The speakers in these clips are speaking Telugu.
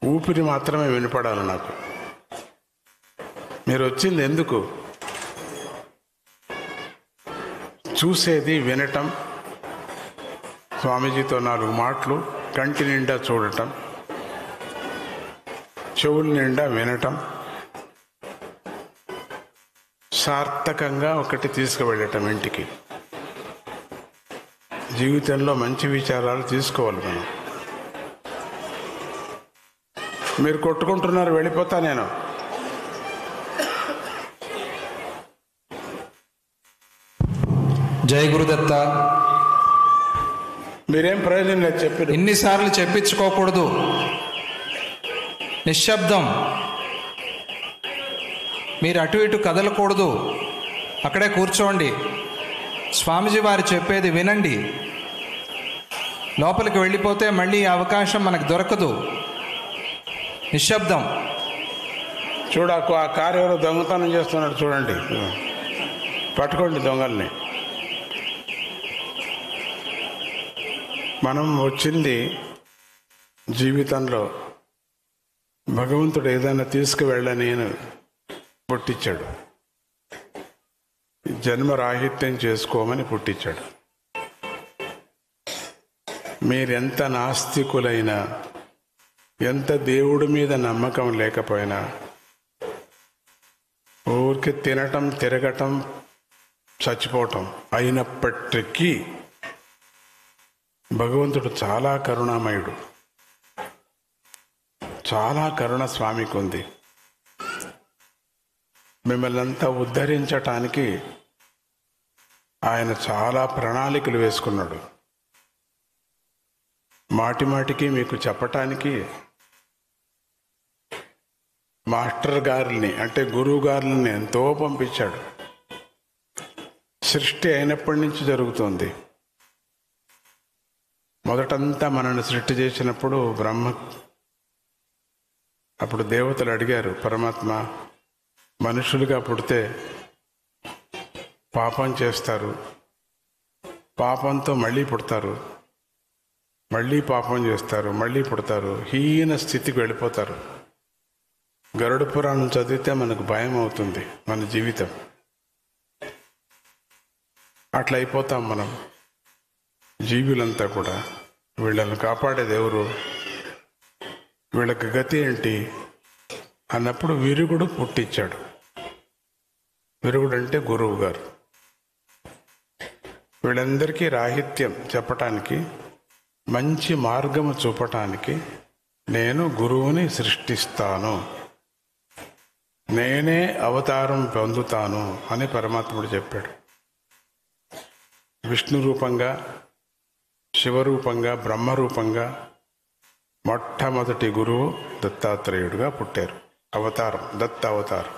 ఊపిరి మాత్రమే వినపడాలి నాకు. మీరు వచ్చింది ఎందుకు? చూసేది వినటం, స్వామీజీతో 4 మాటలు కంటి నిండా చూడటం, చెవుల నిండా వినటం, సార్థకంగా ఒకటి తీసుకువెళ్ళటం ఇంటికి. జీవితంలో మంచి విచారాలు తీసుకోవాలి మనం. మీరు కొట్టుకుంటున్నారు, వెళ్ళిపోతా నేను. జై గురుదత్త. మీరేం ప్రయోజనం లేదు చెప్పి. ఇన్నిసార్లు చెప్పించుకోకూడదు. నిశ్శబ్దం. మీరు అటు ఇటు కదలకూడదు, అక్కడే కూర్చోండి. స్వామీజీ వారు చెప్పేది వినండి. లోపలికి వెళ్ళిపోతే మళ్ళీ ఈ అవకాశం మనకు దొరకదు. నిశ్శబ్దం. చూడకు, ఆ కారు ఎవరో దొంగతనం చేస్తున్నాడు చూడండి, పట్టుకోండి దొంగల్ని. మనం వచ్చింది జీవితంలో భగవంతుడు ఏదైనా తీసుకువెళ్ళని పుట్టించాడు. జన్మరాహిత్యం చేసుకోమని పుట్టించాడు. మీరెంత నాస్తికులైనా, ఎంత దేవుడి మీద నమ్మకం లేకపోయినా, ఊరికి తినటం, తిరగటం, చచ్చిపోవటం అయినప్పటికీ భగవంతుడు చాలా కరుణామయుడు. చాలా కరుణ స్వామికి ఉంది. మిమ్మల్ని అంతా ఉద్ధరించటానికి ఆయన చాలా ప్రణాళికలు వేసుకున్నాడు. మాటి మాటికి మీకు చెప్పటానికి మాస్టర్ గారిని, అంటే గురువు గారులని ఎంతో పంపించాడు. సృష్టి అయినప్పటి నుంచి జరుగుతుంది. మొదటంతా మనల్ని సృష్టి చేసినప్పుడు అప్పుడు దేవతలు అడిగారు, పరమాత్మ మనుషులుగా పుడితే పాపం చేస్తారు, పాపంతో మళ్ళీ పుడతారు, మళ్ళీ పాపం చేస్తారు, మళ్ళీ పుడతారు, హీన స్థితికి వెళ్ళిపోతారు. గరుడ పురాణం చదివితే మనకు భయం అవుతుంది మన జీవితం. అట్లా అయిపోతాం మనం. జీవులంతా కూడా వీళ్ళని కాపాడేది ఎవరు, వీళ్ళకి గతి ఏంటి అన్నప్పుడు విరుగుడు పుట్టించాడు. విరుగుడు అంటే గురువు గారు. వీళ్ళందరికీ రాహిత్యం చెప్పటానికి, మంచి మార్గము చూపటానికి నేను గురువుని సృష్టిస్తాను, నేనే అవతారం పొందుతాను అని పరమాత్ముడు చెప్పాడు. విష్ణు రూపంగా, శివరూపంగా, బ్రహ్మరూపంగా మొట్టమొదటి గురువు దత్తాత్రేయుడుగా పుట్టారు. అవతారం, దత్త అవతారం.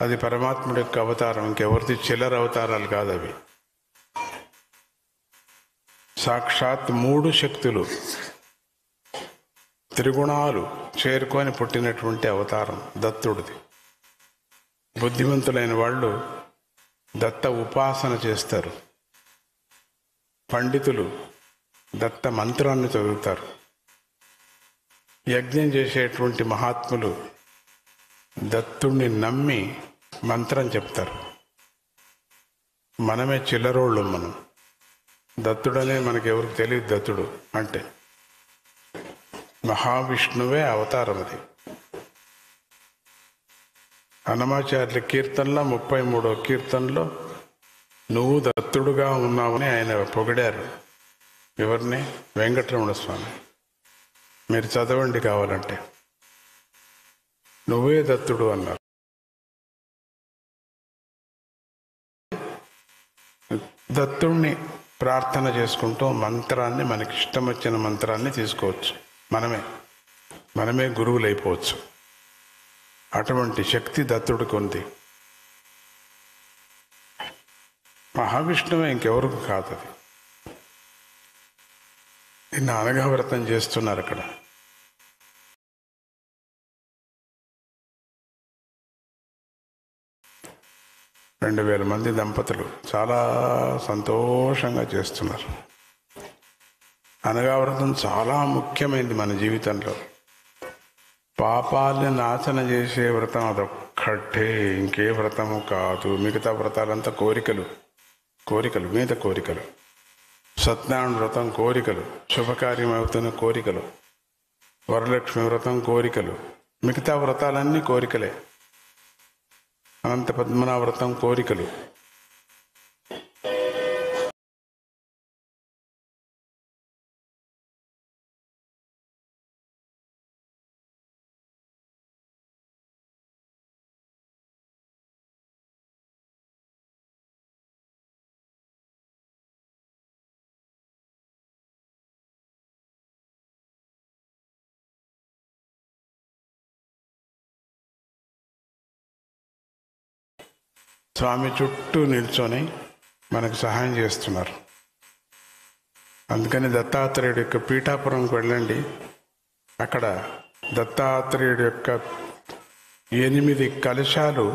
అది పరమాత్ముడి యొక్క అవతారం, ఇంకెవరిది చిల్లర అవతారాలు కాదు అవి. సాక్షాత్ 3 శక్తులు, త్రిగుణాలు చేరుకొని పుట్టినటువంటి అవతారం దత్తుడిది. బుద్ధిమంతులైన వాళ్ళు దత్త ఉపాసన చేస్తారు. పండితులు దత్త మంత్రాన్ని చదువుతారు. యజ్ఞం చేసేటువంటి మహాత్ములు దత్తుణ్ణి నమ్మి మంత్రం చెప్తారు. మనమే చిల్లరోళ్ళు. మనం దత్తుడనే మనకెవరికి తెలియదు. దత్తుడు అంటే మహావిష్ణువే అవతారం. అది అన్నమాచార్యుల కీర్తనలో 33వ కీర్తనలో నువ్వు దత్తుడుగా ఉన్నావని ఆయన పొగిడారు. ఎవరిని? వెంకటరమణ స్వామి. మీరు చదవండి కావాలంటే. నువ్వే దత్తుడు అన్నారు. దత్తుణ్ణి ప్రార్థన చేసుకుంటూ మంత్రాన్ని, మనకి ఇష్టం వచ్చిన మంత్రాన్ని తీసుకోవచ్చు. మనమే గురువులు అయిపోవచ్చు. అటువంటి శక్తి దత్తుడికి ఉంది. మహావిష్ణువే, ఇంకెవరికి కాదు. అది నిన్న అనఘవ్రతం చేస్తున్నారు అక్కడ. రెండు 2000 మంది దంపతులు చాలా సంతోషంగా చేస్తున్నారు. అనఘవ్రతం చాలా ముఖ్యమైనది మన జీవితంలో. పాపాలని నాశనం చేసే వ్రతం అదొక్కటే, ఇంకే వ్రతము కాదు. మిగతా వ్రతాలంతా కోరికలు, కోరికలు మీద కోరికలు. సత్యనారాయణ వ్రతం కోరికలు, శుభకార్యం అవుతున్న కోరికలు. వరలక్ష్మి వ్రతం కోరికలు, మిగతా వ్రతాలన్నీ కోరికలే. అనంత పద్మనాభ వ్రతం కోరికలు. స్వామి చుట్టూ నిల్చొని మనకు సహాయం చేస్తున్నారు. అందుకని దత్తాత్రేయుడి యొక్క పీఠాపురంకి వెళ్ళండి. అక్కడ దత్తాత్రేయుడి యొక్క 8 కలశాలు,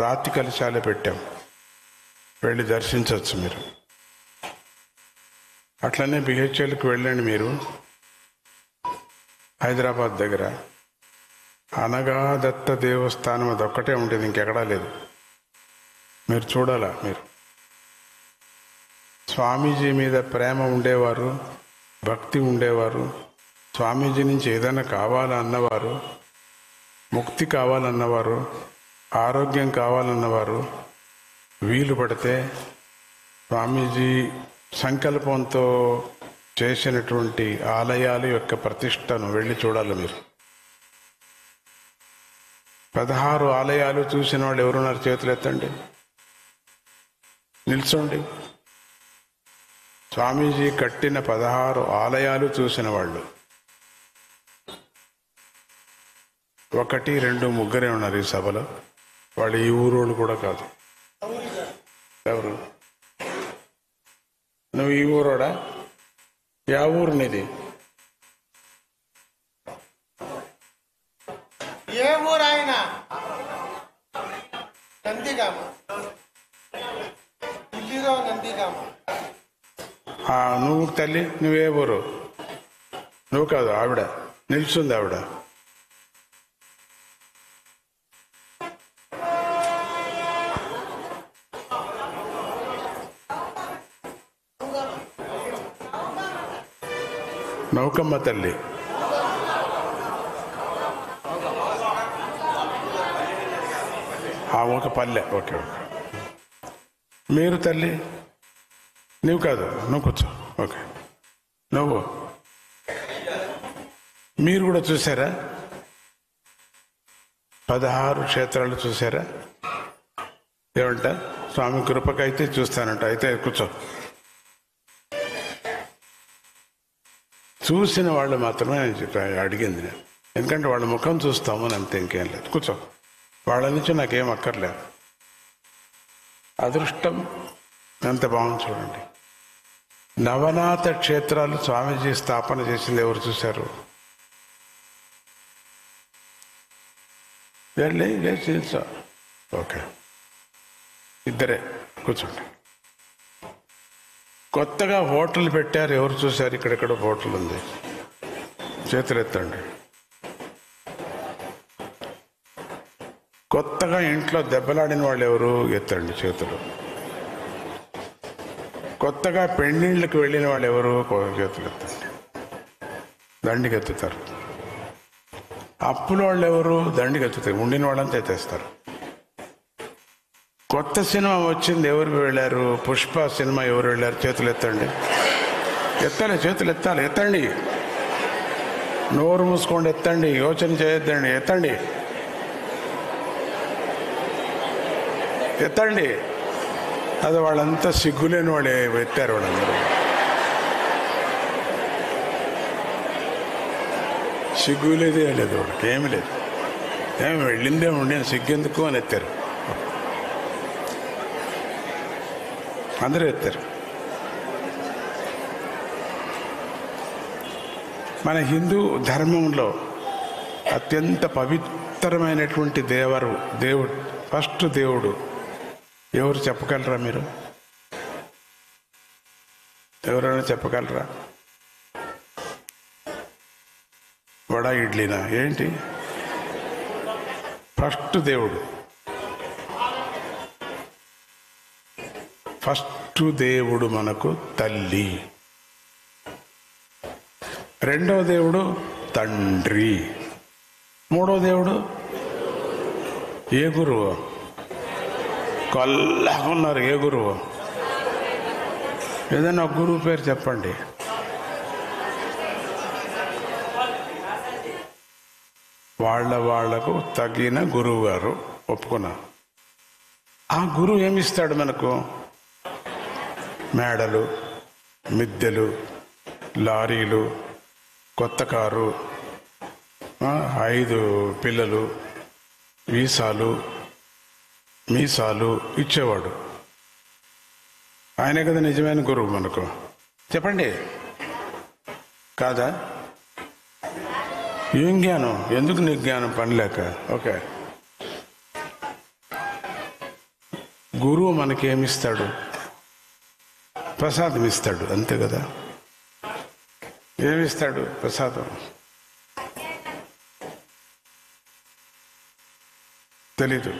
రాతి కలశాలే పెట్టాం. వెళ్ళి దర్శించవచ్చు మీరు. అట్లనే బిహెచ్ఎల్కి వెళ్ళండి మీరు. హైదరాబాద్ దగ్గర అనగా దత్త దేవస్థానం అదొక్కటే ఉండేది, ఇంకెక్కడా లేదు. మీరు చూడాలా. మీరు స్వామీజీ మీద ప్రేమ ఉండేవారు, భక్తి ఉండేవారు, స్వామీజీ నుంచి ఏదైనా కావాలన్నవారు, ముక్తి కావాలన్నవారు, ఆరోగ్యం కావాలన్నవారు వీలు పడితే స్వామీజీ సంకల్పంతో చేసినటువంటి ఆలయాల యొక్క ప్రతిష్టను వెళ్ళి చూడాలి మీరు. 16 ఆలయాలు చూసిన వాళ్ళు ఎవరున్నారు? చేతులు ఎత్తండి, నిల్చోండి. స్వామీజీ కట్టిన 16 ఆలయాలు చూసిన వాళ్ళు 1, 2, 3 ఉన్నారు ఈ సభలో. వాళ్ళు ఈ ఊరోళ్ళు కూడా కాదు. ఎవరు? నువ్వు ఈ ఊరోడా? యా ఊరు నీది? ఏ ఊరు ఆయన? నందిగామ. ఢిల్లీలో నందిగామ. నువ్వు తల్లి, నువ్వే ఊరు? నువ్వు కాదు, ఆవిడ నిల్చుంది. ఆవిడ నౌకమ్మ తల్లి. ఒక పల్లె. ఓకే. మీరు తల్లి? నువ్వు కాదు, నువ్వు కూర్చో. ఓకే. నువ్వు మీరు కూడా చూసారా? 16 క్షేత్రాలు చూసారా? ఏమంట? స్వామి కృపకైతే చూస్తానంట. అయితే కూర్చో. చూసిన వాళ్ళు మాత్రమే అడిగింది నేను. ఎందుకంటే వాళ్ళ ముఖం చూస్తాము అని అంతే, ఇంకేం లేదు. కూర్చో. వాళ్ళ నుంచి నాకేం అక్కర్లేదు. అదృష్టం ఎంత బాగుంది చూడండి. నవనాథ క్షేత్రాలు స్వామీజీ స్థాపన చేసింది ఎవరు చూశారు? ఓకే, ఇద్దరే. కూర్చోండి. కొత్తగా హోటల్ పెట్టారు, ఎవరు చూశారు? ఇక్కడెక్కడ హోటల్ ఉంది, చేతులు ఎత్తండి. కొత్తగా ఇంట్లో దెబ్బలాడిన వాళ్ళు ఎవరు? ఎత్తండి చేతులు. కొత్తగా పెళ్ళిళ్ళకి వెళ్ళిన వాళ్ళు ఎవరు? చేతులు ఎత్తండి. దండికి ఎత్తుతారు. అప్పుల వాళ్ళు ఎవరు? దండికి ఎత్తుతారు. ఉండిన వాళ్ళంతా ఎత్తేస్తారు. కొత్త సినిమా వచ్చింది, ఎవరు వెళ్ళారు? పుష్ప సినిమా ఎవరు వెళ్ళారు? చేతులు ఎత్తండి. ఎత్తాలి, చేతులు ఎత్తాలి. ఎత్తండి. నోరు మూసుకోండి, ఎత్తండి. యోచన చేయొద్దండి, ఎత్తండి. ఎత్తండి. అది వాళ్ళంతా సిగ్గులేని వాళ్ళే ఎత్తారు. వాళ్ళందరూ సిగ్గులేదే లేదు, వాళ్ళకి ఏమి లేదు. ఏమి వెళ్ళిందే ఉండి సిగ్గెందుకు అని ఎత్తారు. అందరూ ఎత్తారు. మన హిందూ ధర్మంలో అత్యంత పవిత్రమైనటువంటి దేవుడు ఫస్ట్ దేవుడు ఎవరు చెప్పగలరా? మీరు ఎవరైనా చెప్పగలరా? వడ ఇడ్లీనా? ఏంటి? ఫస్ట్ దేవుడు. ఫస్ట్ దేవుడు మనకు తల్లి. రెండో దేవుడు తండ్రి. మూడో దేవుడు ఏ గురువు? కొల్లగా ఉన్నారు. ఏ గురువు? ఏదైనా ఒక గురువు పేరు చెప్పండి. వాళ్లకు తగిన గురువు గారు ఒప్పుకున్నా. ఆ గురువు ఏమిస్తాడు మనకు? మేడలు, మిద్దెలు, లారీలు, కొత్త కారు, 5 పిల్లలు, మీసాలు ఇచ్చేవాడు. ఆయనే కదా నిజమైన గురువు మనకు. చెప్పండి, కాదా? ఏం జ్ఞానం? ఎందుకు నీకు జ్ఞానం పనిలేక? ఓకే, గురువు మనకేమిస్తాడు? ప్రసాదం ఇస్తాడు, అంతే కదా. ఏమిస్తాడు? ప్రసాదం. తెలీదు.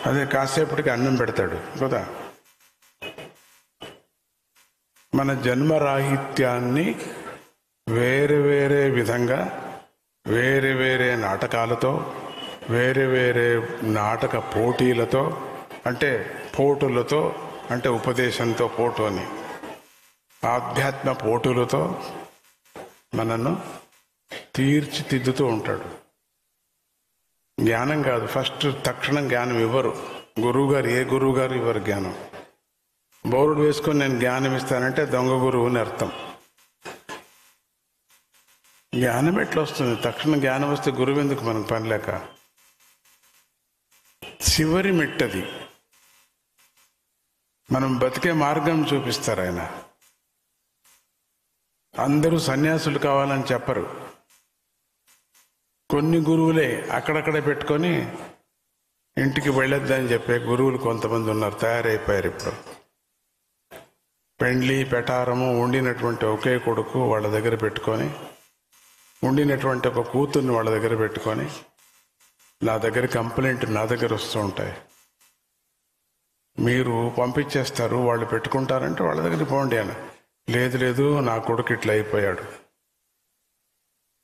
అదే కాసేపటికి అన్నం పెడతాడు కదా. మన జన్మరాహిత్యాన్ని వేరే వేరే విధంగా, వేరే వేరే నాటకాలతో, వేరే వేరే నాటక పోటీలతో, అంటే పోటులతో, అంటే ఉపదేశంతో పోటు అని, ఆధ్యాత్మ పోటులతో మనను తీర్చిదిద్దుతూ ఉంటాడు. జ్ఞానం కాదు. ఫస్ట్ తక్షణం జ్ఞానం ఇవ్వరు గురువుగారు. ఏ గురువుగారు ఇవ్వరు జ్ఞానం. బోర్డు వేసుకొని నేను జ్ఞానం ఇస్తానంటే దొంగ గురువు అని అర్థం. జ్ఞానం ఎట్లా వస్తుంది? తక్షణం జ్ఞానం వస్తే గురువు ఎందుకు మనకు పని లేక? చివరి మెట్టది. మనం బతికే మార్గం చూపిస్తారు ఆయన. అందరూ సన్యాసులు కావాలని చెప్పరు. కొన్ని గురువులే అక్కడక్కడే పెట్టుకొని ఇంటికి వెళ్ళొద్దని చెప్పే గురువులు కొంతమంది ఉన్నారు, తయారైపోయారు. ఇప్పుడు పెండ్లి పెటారము ఉండినటువంటి ఒకే కొడుకు వాళ్ళ దగ్గర పెట్టుకొని, ఉండినటువంటి ఒక కూతుర్ని వాళ్ళ దగ్గర పెట్టుకొని, నా దగ్గర కంప్లైంట్ నా దగ్గర వస్తూ ఉంటాయి. మీరు పంపించేస్తారు, వాళ్ళు పెట్టుకుంటారంటే వాళ్ళ దగ్గర పోండి అని. లేదు నా కొడుకు ఇట్లా అయిపోయాడు,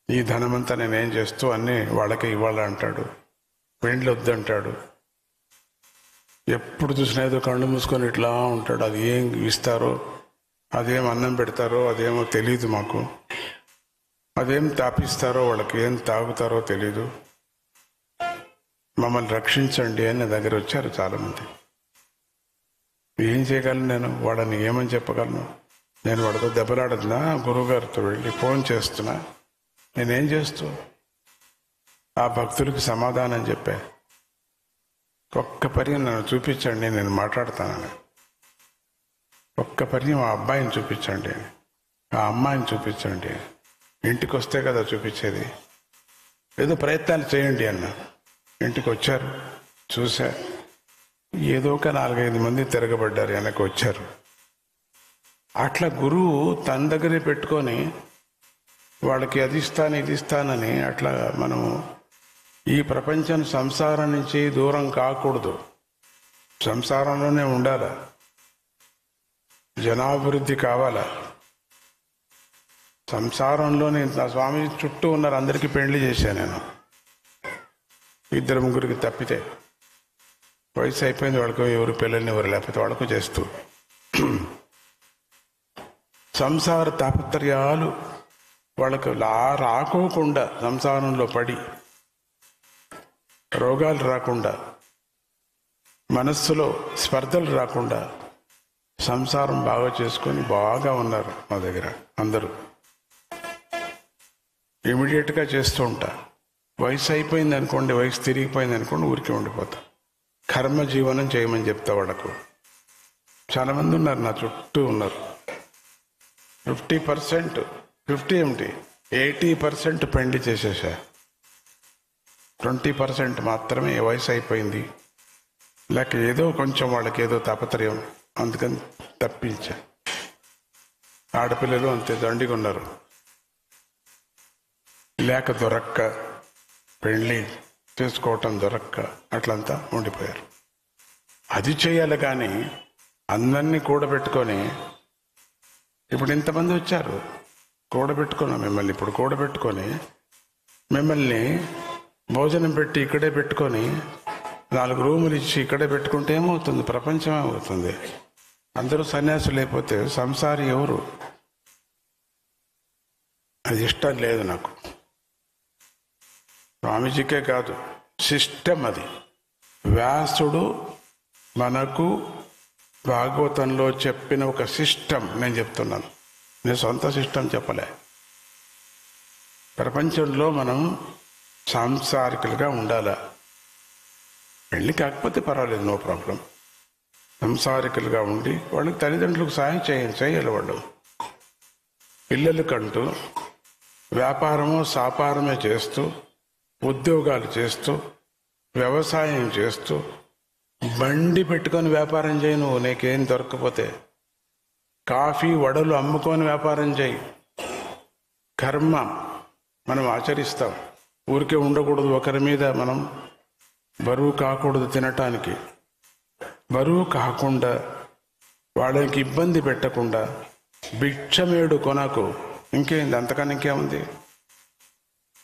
ఈ ధనమంతా నేనేం చేస్తూ అన్నీ వాళ్ళకే ఇవ్వాలంటాడు, పెండ్లి వద్దంటాడు. ఎప్పుడు చూసినా ఏదో కళ్ళు మూసుకొని ఇట్లా ఉంటాడు. అది ఏం ఇస్తారో, అదేం అన్నం పెడతారో అదేమో తెలీదు మాకు, అదేం తాపిస్తారో వాళ్ళకి ఏం తాగుతారో తెలీదు. మమ్మల్ని రక్షించండి అని నా దగ్గర వచ్చారు చాలామంది. ఏం చేయగలను నేను? వాళ్ళని ఏమని చెప్పగలను? నేను వాడితో దెబ్బలాడుతున్నా, గురువుగారితో వెళ్ళి ఫోన్ చేస్తున్నా, నేనేం చేస్తూ ఆ భక్తులకి సమాధానం చెప్పా. ఒక్క పర్యం నన్ను చూపించండి, నేను మాట్లాడతానని. ఒక్క పర్యం ఆ అబ్బాయిని చూపించండి, ఆ అమ్మాయిని చూపించండి. ఇంటికి వస్తే కదా చూపించేది. ఏదో ప్రయత్నాలు చేయండి అన్న. ఇంటికి వచ్చారు, చూసా. ఏదో ఒక 4-5 మంది తిరగబడ్డారు, వెనక్కి వచ్చారు. అట్లా గురువు తన దగ్గరే పెట్టుకొని వాళ్ళకి అది ఇస్తాను ఇది ఇస్తానని అట్లా మనము ఈ ప్రపంచం సంసారం నుంచి దూరం కాకూడదు. సంసారంలోనే ఉండాల. జనాభివృద్ధి కావాలా. సంసారంలోనే నా స్వామి చుట్టూ ఉన్నారు, అందరికీ పెళ్లి చేశాను నేను. 2-3 తప్పితే వయసు అయిపోయింది వాళ్ళకు, ఎవరు పిల్లల్ని ఎవరు లేకపోతే వాళ్ళకు చేస్తూ సంసార తాపత్రయాలు వాళ్ళకు రాకోకుండా, సంసారంలో పడి రోగాలు రాకుండా, మనస్సులో స్పర్ధలు రాకుండా సంసారం బాగా చేసుకొని బాగా ఉన్నారు మా దగ్గర అందరూ. ఇమీడియట్గా చేస్తూ ఉంటా. వయసు అయిపోయింది అనుకోండి, వయసు తిరిగిపోయింది అనుకోండి, ఊరికే ఉండిపోతా. కర్మ జీవనం చేయమని చెప్తా వాళ్ళకు. చాలామంది ఉన్నారు నా చుట్టూ ఉన్నారు. 50% 50 ఏమిటి 80% పెండి చేసేసా. 20% మాత్రమే వయసు అయిపోయింది, లేక ఏదో కొంచెం వాళ్ళకి ఏదో తాపత్రయం, అందుకని తప్పించా. ఆడపిల్లలు అంతే దండిగా ఉన్నారు, లేక దొరక్క పెళ్ళి చేసుకోవటం దొరక్క అట్లంతా ఉండిపోయారు. అది చేయాలి కానీ అందరినీ కూడబెట్టుకొని, ఇప్పుడు ఇంతమంది వచ్చారు, కూడబెట్టుకున్నాం మిమ్మల్ని. ఇప్పుడు కూడబెట్టుకొని మిమ్మల్ని భోజనం పెట్టి ఇక్కడే పెట్టుకొని 4 రూములు ఇచ్చి ఇక్కడే పెట్టుకుంటే ఏమవుతుంది? ప్రపంచం ఏమవుతుంది? అందరూ సన్యాసులు అయిపోతే సంసారి ఎవరు? అది ఇష్టం లేదు నాకు. స్వామీజీకే కాదు, సిస్టమ్ అది. వ్యాసుడు మనకు భాగవతంలో చెప్పిన ఒక సిస్టమ్ నేను చెప్తున్నాను. నేను సొంత సిస్టమ్ చెప్పలే. ప్రపంచంలో మనం సాంసారికులుగా ఉండాలా. పెళ్ళి కాకపోతే పర్వాలేదు, నో ప్రాబ్లం. సంసారికులుగా ఉండి వాళ్ళకి తల్లిదండ్రులకు సాయం చేయాలి. వాళ్ళు పిల్లలకంటూ వ్యాపారమో సాపారమే చేస్తూ, ఉద్యోగాలు చేస్తూ, వ్యవసాయం చేస్తూ, బండి పెట్టుకొని వ్యాపారం చేయి. నువ్వు నీకేం దొరకపోతే కాఫీ వడలు అమ్ముకొని వ్యాపారం చేయి. కర్మ మనం ఆచరిస్తాం. ఊరికే ఉండకూడదు, ఒకరి మీద మనం బరువు కాకూడదు. తినటానికి బరువు కాకుండా, వాళ్ళకి ఇబ్బంది పెట్టకుండా భిక్షమేడు కొనకు. ఇంకేంది? అంతకన్నా ఇంకేముంది?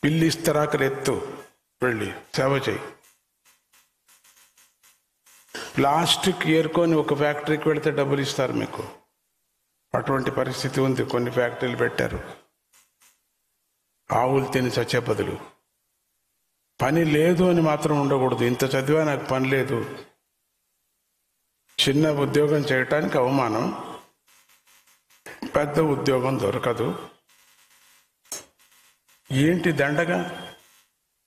పిల్లి ఇస్తరాకలు ఎత్తు, వెళ్ళి సేవ చేయి. ప్లాస్టిక్ ఏరుకొని ఒక ఫ్యాక్టరీకి వెళితే డబ్బులు ఇస్తారు మీకు. అటువంటి పరిస్థితి ఉంది. కొన్ని ఫ్యాక్టరీలు పెట్టారు. ఆవులు తిని చచ్చే బదులు. పని లేదు అని మాత్రం ఉండకూడదు. ఇంత చదివా నాకు పని లేదు. చిన్న ఉద్యోగం చేయటానికి అవమానం, పెద్ద ఉద్యోగం దొరకదు. ఏంటి దండగా?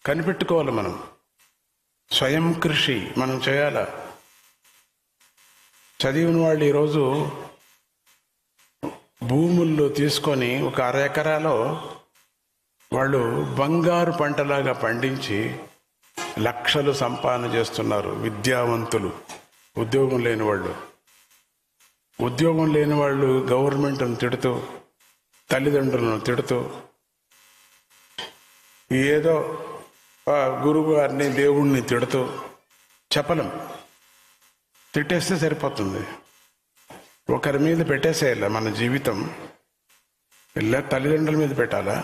కనిపెట్టుకోవాలి మనం. స్వయం కృషి మనం చేయాలా. చదివిన వాళ్ళు ఈరోజు భూముల్లో తీసుకొని ఒక 1/2 ఎకరాలో వాళ్ళు బంగారు పంటలాగా పండించి లక్షలు సంపాదన చేస్తున్నారు. విద్యావంతులు. ఉద్యోగం లేని వాళ్ళు. ఉద్యోగం లేని వాళ్ళు గవర్నమెంట్ను తిడుతూ, తల్లిదండ్రులను తిడుతూ, ఏదో గురువు గారిని దేవుణ్ణి తిడుతూ, చెప్పలేం. తిట్టేస్తే సరిపోతుంది. ఒకరి మీద పెట్టేసేయాల మన జీవితం. ఇలా తల్లిదండ్రుల మీద పెట్టాలా?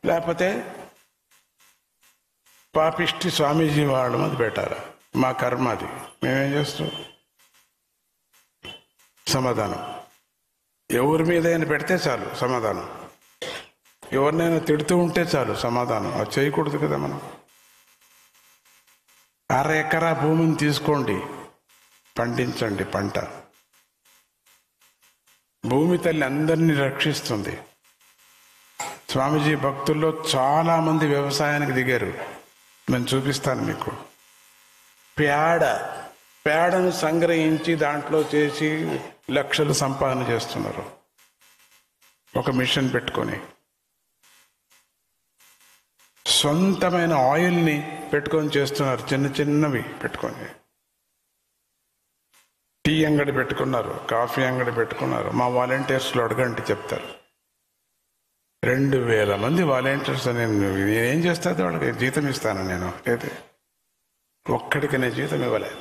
లేకపోతే పాపిష్టి స్వామీజీ వాళ్ళ మీద పెట్టాలా? మా కర్మ అది. మేమేం చేస్తాం? సమాధానం ఎవరి మీదైనా పెడితే చాలు సమాధానం. ఎవరినైనా తిడుతూ ఉంటే చాలు సమాధానం. అది చేయకూడదు కదా మనం. 1/2 ఎకరా భూమిని తీసుకోండి, పండించండి పంట. భూమి తల్లి అందరినీ రక్షిస్తుంది. స్వామీజీ భక్తుల్లో చాలా మంది వ్యవసాయానికి దిగారు. నేను చూపిస్తాను మీకు. పేడను సంగ్రహించి దాంట్లో చేసి లక్షలు సంపాదన చేస్తున్నారు. ఒక మిషన్ పెట్టుకొని సొంతమైన ఆయిల్ని పెట్టుకొని చేస్తున్నారు. చిన్న చిన్నవి పెట్టుకొని టీ అంగడి పెట్టుకున్నారు, కాఫీ అంగడి పెట్టుకున్నారు. మా వాలంటీర్స్లో అడగండి చెప్తారు. 2000 మంది వాలంటీర్స్. నేనేం చేస్తాను? వాళ్ళకి జీతం ఇస్తాను నేను? లేదు, ఒక్కడికి నేను జీతం ఇవ్వలే.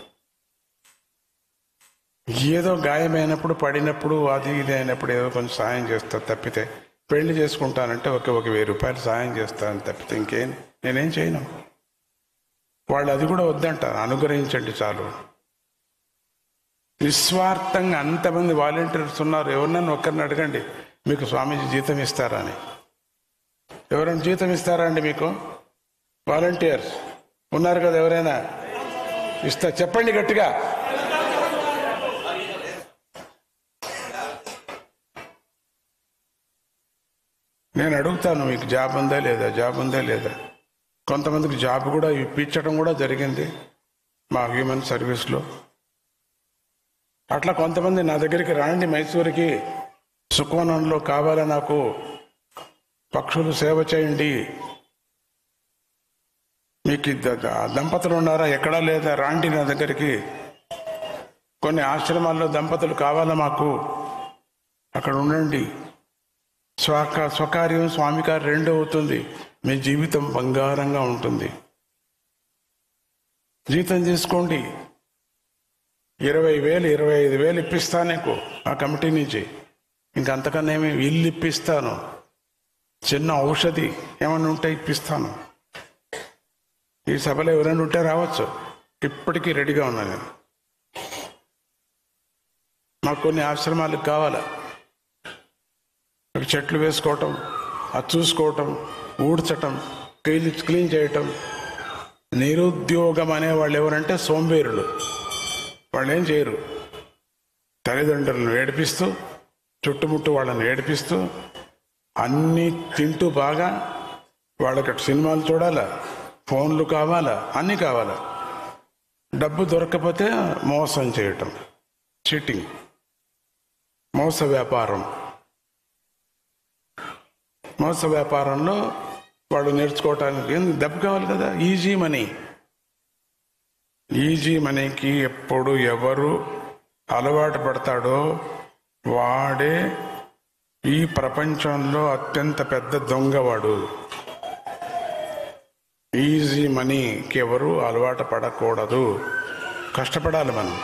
ఏదో గాయమైనప్పుడు, పడినప్పుడు, అది ఇది అయినప్పుడు ఏదో కొంచెం సాయం చేస్తా తప్పితే, పెళ్లి చేసుకుంటానంటే ఒక 1000 రూపాయలు సాయం చేస్తాను తప్పితే ఇంకేం నేనేం చేయను. వాళ్ళు అది కూడా వద్దంటారు. అనుగ్రహించండి చాలు. నిస్వార్థంగా అంతమంది వాలంటీర్స్ ఉన్నారు. ఎవరినన్నా ఒక్కరిని అడగండి, మీకు స్వామీజీ జీతం ఇస్తారా అని. ఎవరైనా జీతం ఇస్తారా అండి మీకు? వాలంటీర్స్ ఉన్నారు కదా, ఎవరైనా చెప్పండి గట్టిగా. నేను అడుగుతాను, మీకు జాబ్ ఉందా లేదా, జాబ్ ఉందా లేదా. కొంతమందికి జాబ్ కూడా ఇప్పించడం కూడా జరిగింది మా హ్యూమన్ సర్వీస్లో. అట్లా కొంతమంది నా దగ్గరికి రాండి మైసూరుకి, సుఖవనంలో కావాలా నాకు, పక్షులు సేవ చేయండి, మీకు దంపతులు ఉన్నారా, ఎక్కడా లేదా, రాండి నా దగ్గరికి. కొన్ని ఆశ్రమాల్లో దంపతులు కావాలా మాకు, అక్కడ ఉండండి. స్వకార్యం స్వామికార్యం 2 అవుతుంది. మీ జీవితం బంగారంగా ఉంటుంది. జీతం తీసుకోండి, 20,000 25,000 ఇప్పిస్తాను నీకు ఆ కమిటీ నుంచి, ఇంకంతకన్నా ఏమి, ఇల్లు ఇప్పిస్తాను, చిన్న ఔషధి ఏమన్నా ఉంటే ఇప్పిస్తాను. ఈ సభలో ఎవరైనా ఉంటే రావచ్చు, ఇప్పటికీ రెడీగా ఉన్నా నేను. మాకు కొన్ని ఆశ్రమాలకు కావాలా, చెట్లు వేసుకోవటం, అది చూసుకోవటం, ఊడ్చటం, క్లీన్ చేయటం. నిరుద్యోగం అనేవాళ్ళు ఎవరంటే సోంబేరులు. వాళ్ళు ఏం చేయరు, తల్లిదండ్రులను ఏడిపిస్తూ, చుట్టుముట్టు వాళ్ళని ఏడిపిస్తూ, అన్నీ తింటూ బాగా, వాళ్ళకి సినిమాలు చూడాలా, ఫోన్లు కావాలా, అన్నీ కావాలా. డబ్బు దొరకకపోతే మోసం చేయటం, చీటింగ్, మోస వ్యాపారం. మోస వ్యాపారంలో వాళ్ళు నేర్చుకోవటానికి డబ్బు కావాలి కదా, ఈజీ మనీ. ఈజీ మనీకి ఎప్పుడు ఎవరు అలవాటు పడతాడో వాడే ఈ ప్రపంచంలో అత్యంత పెద్ద దొంగవాడు. ఈజీ మనీకి ఎవరు అలవాటు పడకూడదు. కష్టపడాలి మనం.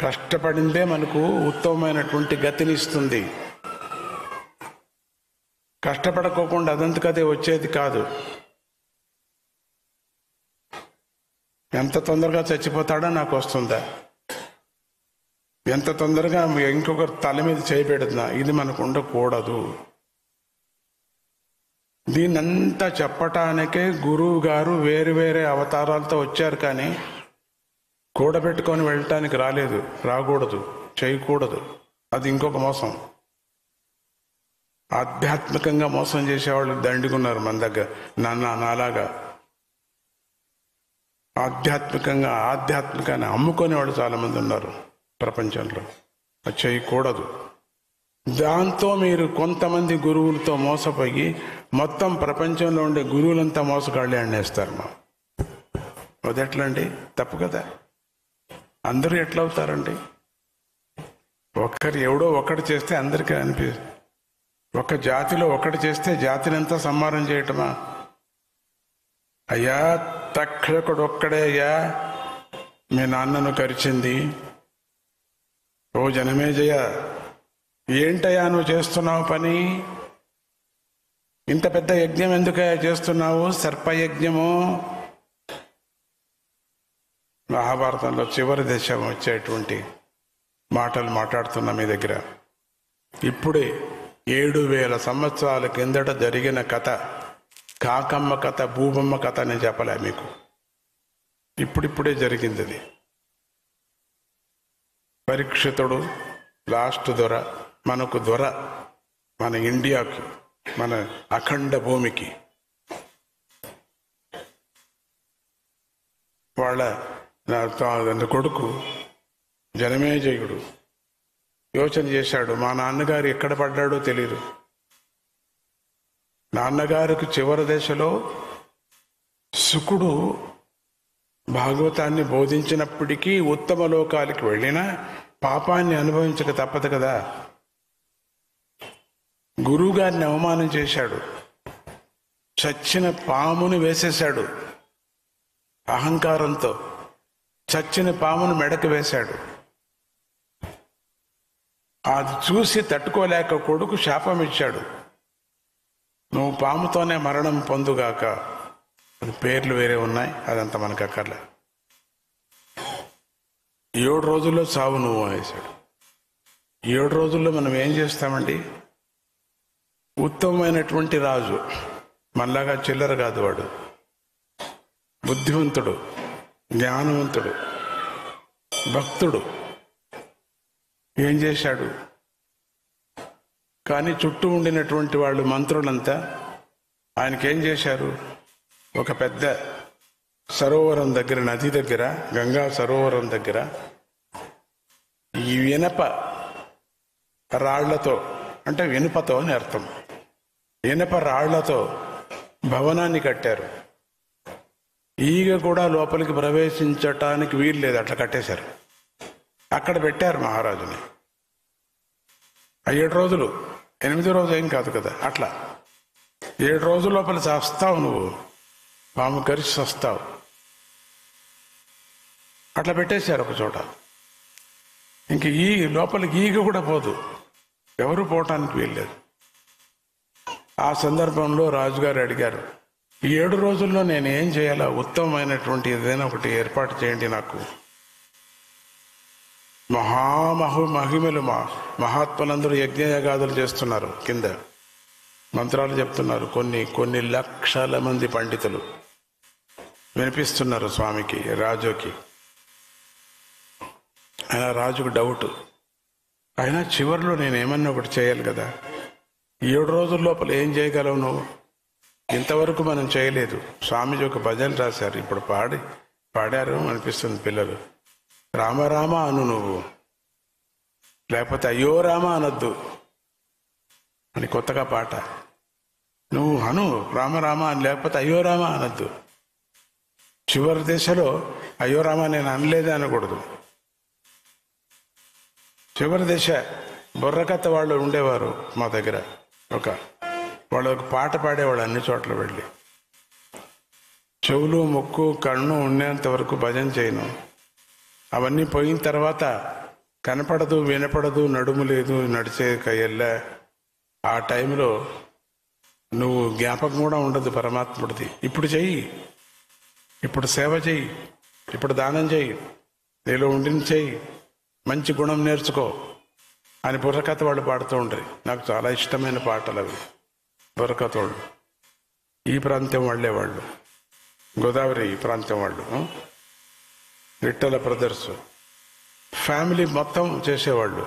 కష్టపడిందే మనకు ఉత్తమమైనటువంటి గతినిస్తుంది. కష్టపడకోకుండా అదంతకదే వచ్చేది కాదు. ఎంత తొందరగా చచ్చిపోతాడో నాకు వస్తుందా, ఎంత తొందరగా ఇంకొకరు తల మీద చేయబెడుతున్నా, ఇది మనకు ఉండకూడదు. దీన్నంతా చెప్పటానికే గురువు గారు వేరు వేరే అవతారాలతో వచ్చారు, కానీ కూడబెట్టుకొని వెళ్ళటానికి రాలేదు, రాకూడదు, చేయకూడదు. అది ఇంకొక మోసం. ఆధ్యాత్మికంగా మోసం చేసేవాళ్ళు దండిగున్నారు మన దగ్గర, నాలాగా. ఆధ్యాత్మికాన్ని అమ్ముకునే వాళ్ళు చాలా మంది ఉన్నారు ప్రపంచంలో. అది చేయకూడదు. దాంతో మీరు కొంతమంది గురువులతో మోసపోయి మొత్తం ప్రపంచంలో ఉండే గురువులంతా మోసగాళ్ళే అనేస్తారు. అది ఎట్లా అండి? తప్పు కదా. అందరూ ఎట్లా అవుతారండి? ఎవడో ఒకటి చేస్తే అందరికీ అనిపిస్తుంది. ఒక జాతిలో ఒకటి చేస్తే జాతినంతా సంహారం చేయటమా? అయ్యా, తక్షకుడు ఒక్కడే అయ్యా మీ నాన్నను కరిచింది. ఓ జనమేజయ, ఏంటయ్యా నువ్వు చేస్తున్నావు పని? ఇంత పెద్ద యజ్ఞం ఎందుకయ్యా చేస్తున్నావు? సర్పయజ్ఞము. మహాభారతంలో చివరి దశ వచ్చేటువంటి మాటలు మాట్లాడుతున్నా మీ దగ్గర. ఇప్పుడే 7,000 సంవత్సరాల కిందట జరిగిన కథ, కాకమ్మ కథ, భూబమ్మ కథ నేను చెప్పలే మీకు. ఇప్పుడిప్పుడే జరిగింది అది. పరీక్షితుడు లాస్ట్ దొర, మనకు దొర, మన ఇండియాకి, మన అఖండ భూమికి. వాళ్ళ కొడుకు జనమేజయుడు యోచన చేశాడు, మా నాన్నగారు ఎక్కడ పడ్డాడో తెలియదు. నాన్నగారికి చివరి దశలో శుకుడు భాగవతాన్ని బోధించినప్పటికీ ఉత్తమ లోకాలకి వెళ్ళినా పాపాన్ని అనుభవించక తప్పదు కదా. గురువుగారిని అవమానం చేశాడు, చచ్చిన పామును వేసేశాడు. అహంకారంతో చచ్చిన పామును మెడకు వేశాడు. అది చూసి తట్టుకోలేక కొడుకు శాపం ఇచ్చాడు, నువ్వు పాముతోనే మరణం పొందుగాక. అది పేర్లు వేరే ఉన్నాయి, అదంతా మనకు అక్కర్లే. 7 రోజుల్లో చావు నువ్వు అనేసాడు. 7 రోజుల్లో మనం ఏం చేస్తామండి? ఉత్తమమైనటువంటి రాజు, మనలాగా చిల్లర కాదు వాడు, బుద్ధివంతుడు, జ్ఞానవంతుడు, భక్తుడు. ఏం చేశాడు? కానీ చుట్టూ ఉండినటువంటి వాళ్ళు మంత్రులంతా ఆయనకేం చేశారు? ఒక పెద్ద సరోవరం దగ్గర, నది దగ్గర, గంగా సరోవరం దగ్గర ఈ ఇనప రాళ్లతో, అంటే ఇనుపతో అని అర్థం, ఇనప రాళ్లతో భవనాన్ని కట్టారు. ఈగ కూడా లోపలికి ప్రవేశించటానికి వీలు లేదు, అట్లా కట్టేశారు. అక్కడ పెట్టారు మహారాజుని. 7 రోజులు, 8వ రోజు ఏం కాదు కదా. అట్లా 7 రోజుల లోపల చస్తావు నువ్వు, పాము కరిచి చస్తావు. అట్లా పెట్టేశారు ఒక చోట. ఇంక ఈ లోపలికి ఈగ కూడా పోదు, ఎవరు పోవటానికి వీల్లేదు. ఆ సందర్భంలో రాజుగారు అడిగారు, ఈ 7 రోజుల్లో నేను ఏం చేయాలా, ఉత్తమమైనటువంటి ఏదైనా ఒకటి ఏర్పాటు చేయండి నాకు. మహిమలు మహాత్ములందరూ యజ్ఞయాగాదులు చేస్తున్నారు, కింద మంత్రాలు చెప్తున్నారు. కొన్ని లక్షల మంది పండితులు వినిపిస్తున్నారు స్వామికి, రాజుకి. అయినా రాజుకు డౌట్, అయినా చివరిలో నేనేమన్నా ఒకటి చేయాలి కదా, 7 రోజుల లోపల ఏం చేయగలవు నువ్వు? ఇంతవరకు మనం చేయలేదు. స్వామిజీ ఒక భజన రాశారు, ఇప్పుడు పాడారు అనిపిస్తుంది పిల్లలు. రామ రామ అను నువ్వు, లేకపోతే అయ్యో రామ అనొద్దు అని కొత్తగా పాట. నువ్వు అను రామ రామ అని, లేకపోతే అయ్యో రామ అనొద్దు. చివరి దశలో అయ్యో రామ నేను అనలేదే అనకూడదు. చివరి దశ బుర్రకథ వాళ్ళు ఉండేవారు మా దగ్గర, వాళ్ళు ఒక పాట పాడేవాళ్ళు అన్ని చోట్ల వెళ్ళి. చెవులు ముక్కు కన్ను ఉండేంత వరకు భజన చేయను. అవన్నీ పోయిన తర్వాత కనపడదు వినపడదు నడుము లేదు నడిచే కయ్యల్లా, ఆ టైంలో నువ్వు జ్ఞాపకం కూడా ఉండదు పరమాత్ముడిది. ఇప్పుడు చెయ్యి, ఇప్పుడు సేవ చెయ్యి, ఇప్పుడు దానం చెయ్యి, నీలో ఉండిని చెయ్యి, మంచి గుణం నేర్చుకో అని బుర్రకథ వాళ్ళు పాడుతూ ఉంటారు. నాకు చాలా ఇష్టమైన పాటలు అవి. బుర్రకథ వాళ్ళు ఈ ప్రాంతం వాళ్ళే, వాళ్ళు గోదావరి ఈ ప్రాంతం వాళ్ళు, విఠల బ్రదర్స్. ఫ్యామిలీ మొత్తం చేసేవాళ్ళు,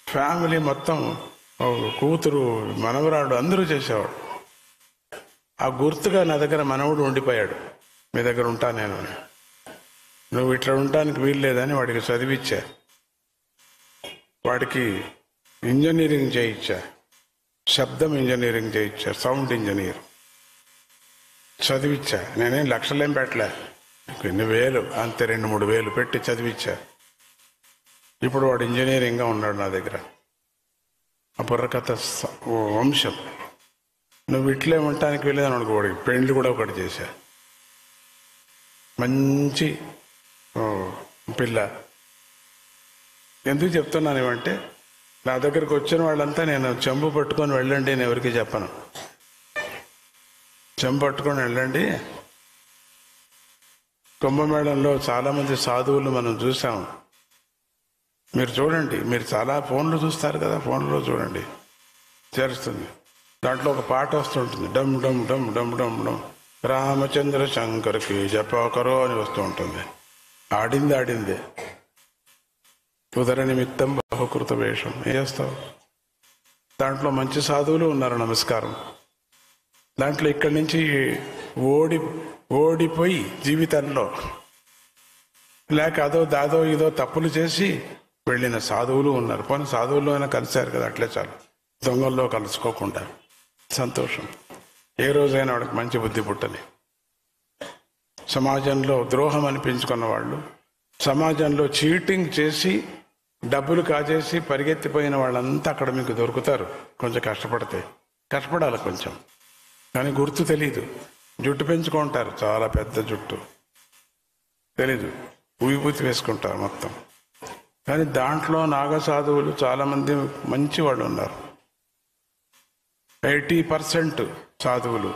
ఫ్యామిలీ మొత్తం కూతురు మనవరాడు అందరూ చేసేవాడు. ఆ గుర్తుగా నా దగ్గర మనవడు ఉండిపోయాడు, మీ దగ్గర ఉంటా నేను అని. నువ్వు ఇట్లా ఉండటానికి వీలు లేదని వాడికి చదివిచ్చా, వాడికి ఇంజనీరింగ్ చేయించా, శబ్దం ఇంజనీరింగ్ చేయించా, సౌండ్ ఇంజనీర్ చదివిచ్చా. నేనేం లక్షలేం పెట్టలే, కొన్ని వేలు అంతే, 2-3 వేలు పెట్టి చదివిచ్చా. ఇప్పుడు వాడు ఇంజనీరింగ్గా ఉన్నాడు నా దగ్గర. ఆ బుర్రకథ వంశం. నువ్వు ఇట్లే ఉండటానికి వెళ్ళేదని అనుకో, వాడికి పెండ్లి కూడా ఒకటి చేశా. మంచి పిల్ల. ఎందుకు చెప్తున్నాను ఏమంటే, నా దగ్గరకు వచ్చిన వాళ్ళంతా నేను చెంబు పట్టుకొని వెళ్ళండి నేను ఎవరికి చెప్పను. చెంబు పట్టుకొని వెళ్ళండి. కుంభమేళంలో చాలామంది సాధువులు మనం చూసాం. మీరు చూడండి, మీరు చాలా ఫోన్లు చూస్తారు కదా, ఫోన్లో చూడండి చేరుస్తుంది. దాంట్లో ఒక పాట వస్తుంటుంది, డమ్ డమ్ డమ్ డమ్ డమ్ డమ్ రామచంద్ర శంకర్కి జపకరో అని వస్తూ ఉంటుంది. ఆడిందే. ఉదర నిమిత్తం బహుకృత వేషం. ఏం చేస్తావు? దాంట్లో మంచి సాధువులు ఉన్నారు, నమస్కారం. దాంట్లో ఇక్కడి నుంచి ఓడిపోయి జీవితంలో లేక దాదో ఇదో తప్పులు చేసి వెళ్ళిన సాధువులు ఉన్నారు. పోనీ సాధువుల్లో అయినా కలిశారు కదా, అట్లే చాలు. దొంగల్లో కలుసుకోకుండా సంతోషం. ఏ రోజైనా వాడికి మంచి బుద్ధి పుట్టని. సమాజంలో ద్రోహం అనిపించుకున్న వాళ్ళు, సమాజంలో చీటింగ్ చేసి డబ్బులు కాజేసి పరిగెత్తిపోయిన వాళ్ళంతా అక్కడ మీకు దొరుకుతారు. కొంచెం కష్టపడాలి కొంచెం, కానీ గుర్తు తెలీదు. జుట్టు పెంచుకుంటారు, చాలా పెద్ద జుట్టు, తెలీదు. విభూతి వేసుకుంటారు మొత్తం. కానీ దాంట్లో నాగసాధువులు చాలామంది మంచి వాళ్ళు ఉన్నారు. 80% సాధువులు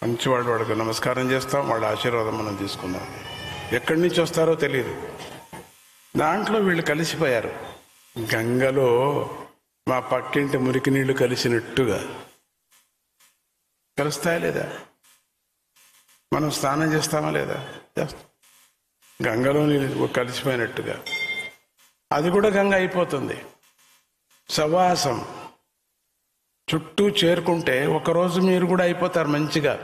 మంచివాళ్ళు. వాళ్ళకి నమస్కారం చేస్తాం, వాళ్ళ ఆశీర్వాదం మనం తీసుకుందాం. ఎక్కడి నుంచి వస్తారో తెలియదు. దాంట్లో వీళ్ళు కలిసిపోయారు. గంగలో మా పక్కింటి మురికి నీళ్లు కలిసినట్టుగా కలుస్తాయా లేదా? మనం స్నానం చేస్తామా లేదా? చేస్తాం. గంగలో నీళ్ళు కలిసిపోయినట్టుగా అది కూడా గంగ అయిపోతుంది. సవాసం చుట్టూ చేరుకుంటే ఒకరోజు మీరు కూడా అయిపోతారు మంచిగా.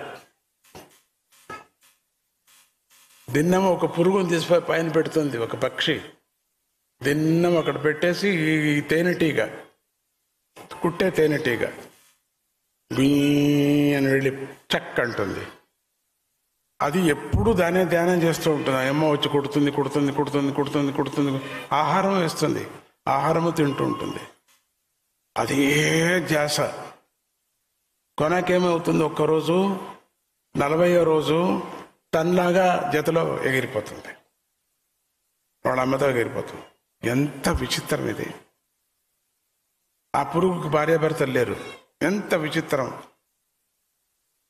దిన్నం ఒక పురుగుని తీసిపోయి పైన పెడుతుంది ఒక పక్షి. దిన్నం అక్కడ పెట్టేసి ఈ తేనెటీగ, కుట్టే తేనెటీగ బీ అని వెళ్ళి చక్ అంటుంది. అది ఎప్పుడు దానే ధ్యానం చేస్తూ ఉంటుంది. అమ్మ వచ్చి కుడుతుంది, ఆహారం వేస్తుంది, ఆహారము తింటూ ఉంటుంది. అదే ధ్యాస. కొనకేమవుతుంది, ఒక్కరోజు 40వ రోజు తనలాగా జతలో ఎగిరిపోతుంది, వాళ్ళ అమ్మతో ఎగిరిపోతుంది. ఎంత విచిత్రం ఇది! ఆ పురుగుకి భార్యాభర్తలు లేరు. ఎంత విచిత్రం!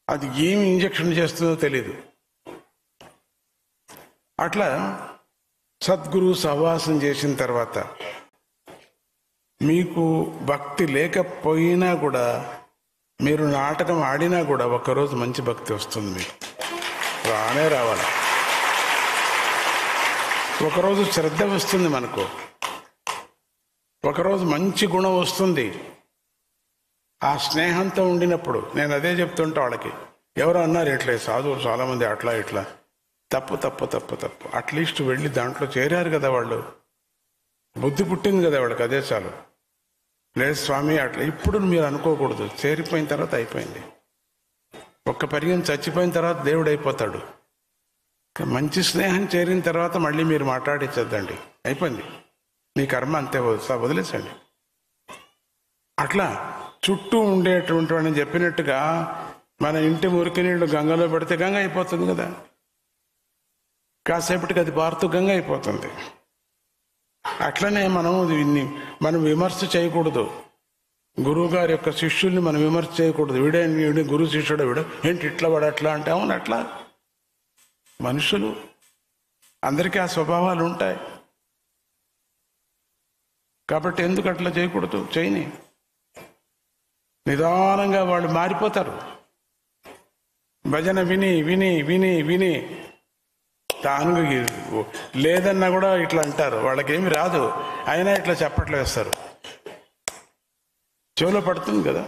అది ఏమి ఇంజెక్షన్ చేస్తుందో తెలీదు. అట్లా సద్గురు సహవాసం చేసిన తర్వాత మీకు భక్తి లేకపోయినా కూడా, మీరు నాటకం ఆడినా కూడా ఒకరోజు మంచి భక్తి వస్తుంది. మీకు రానే రావాలి. ఒకరోజు శ్రద్ధ వస్తుంది మనకు, ఒకరోజు మంచి గుణం వస్తుంది. ఆ స్నేహంతో ఉండినప్పుడు నేను అదే చెప్తుంటా వాళ్ళకి. ఎవరు అన్నారు ఇట్లా సాధువులు చాలామంది అట్లా ఇట్లా, తప్పు తప్పు తప్పు తప్పు. అట్లీస్ట్ వెళ్ళి దాంట్లో చేరారు కదా వాళ్ళు, బుద్ధి పుట్టింది కదా వాళ్ళకి, అదే చాలు. లేదు స్వామి అట్లా ఇప్పుడు మీరు అనుకోకూడదు. చేరిపోయిన తర్వాత అయిపోయింది. ఒక్క పర్యం చచ్చిపోయిన తర్వాత దేవుడు అయిపోతాడు. మంచి స్నేహం చేరిన తర్వాత మళ్ళీ మీరు మాట్లాడించద్దండి, అయిపోయింది. మీ కర్మ అంతే, వదిలేసండి. అట్లా చుట్టూ ఉండేటువంటి వాడిని చెప్పినట్టుగా మన ఇంటి మురికి నీళ్లు గంగలో పెడితే గంగ అయిపోతుంది కదా, కాసేపటికి అది పారుతూ గంగ అయిపోతుంది. అట్లనే మనం విమర్శ చేయకూడదు. గురువు గారి యొక్క శిష్యుల్ని మనం విమర్శ చేయకూడదు. వీడే గురువు శిష్యుడు, వీడు ఏంటి ఇట్లా వాడు అట్లా అంటే, అవును అట్లా మనుషులు, అందరికీ ఆ స్వభావాలు ఉంటాయి. కాబట్టి ఎందుకు అట్లా చేయకూడదు? చేయని నిదానంగా వాళ్ళు మారిపోతారు. భజన విని విని విని విని తాను లేదన్నా కూడా ఇట్లా అంటారు. వాళ్ళకేమి రాదు, అయినా ఇట్లా చప్పట్లు వేస్తారు. చెవులో పడుతుంది కదా.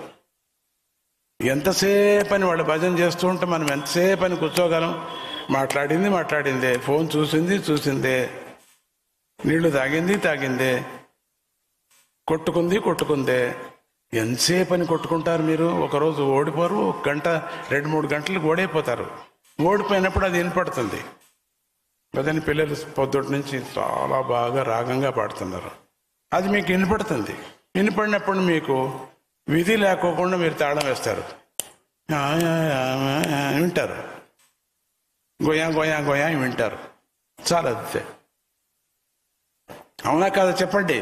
ఎంతసేపు అని వాళ్ళు భజన చేస్తూ ఉంటే మనం ఎంతసేపు అని కూర్చోగలం? మాట్లాడిందే, ఫోన్ చూసిందే, నీళ్లు తాగిందే, కొట్టుకుందే. ఎంతసేపు అని కొట్టుకుంటారు మీరు? ఒకరోజు ఓడిపోరు, 1 గంట 2-3 గంటలకు ఓడైపోతారు. ఓడిపోయినప్పుడు అది వినపడుతుంది. భజన పిల్లలు పొద్దుటి నుంచి చాలా బాగా రాగంగా పాడుతున్నారు, అది మీకు వినపడుతుంది. వినపడినప్పుడు మీకు విధి లేకోకుండా మీరు తాళం వేస్తారు, వింటారు, గోయా వింటారు. చాలా అంతే. అవునా కాదా చెప్పండి?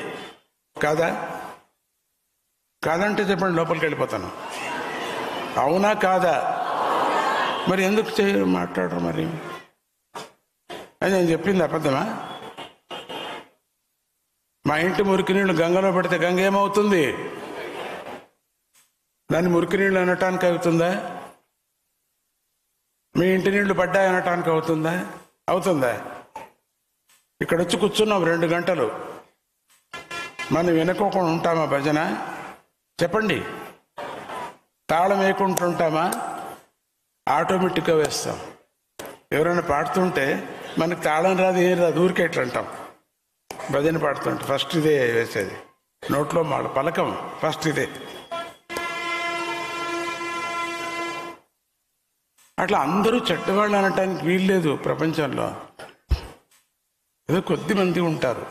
కాదంటే చెప్పండి, లోపలికి వెళ్ళిపోతాను. అవునా కాదా? మరి ఎందుకు మాట్లాడరు? మరి అది నేను చెప్పింది అబద్ధమా? మా ఇంటి మురికి నీళ్ళు గంగలో పెడితే గంగ ఏమవుతుంది? దాన్ని మురికి నీళ్ళు అనటానికి అవుతుందా? మీ ఇంటి నీళ్లు పడ్డాయి అనటానికి అవుతుందా? ఇక్కడ వచ్చి కూర్చున్నాం 2 గంటలు, మనం వినుకోకుండా ఉంటామా భజన? చెప్పండి. తాళం వేయకుండా ఉంటామా? ఆటోమేటిక్గా వేస్తాం. ఎవరైనా పాడుతుంటే మనకు తాళం రాదు, ఏం రాదు, ఊరికే ఎట్లా అంటాం. భజన పాడుతుంటే ఫస్ట్ ఇదే వేసేది, నోట్లో పలకం ఫస్ట్ ఇదే. అట్లా అందరూ చెడ్డవాళ్ళు అనటానికి వీల్లేదు ప్రపంచంలో. ఏదో కొద్ది మంది ఉంటారు.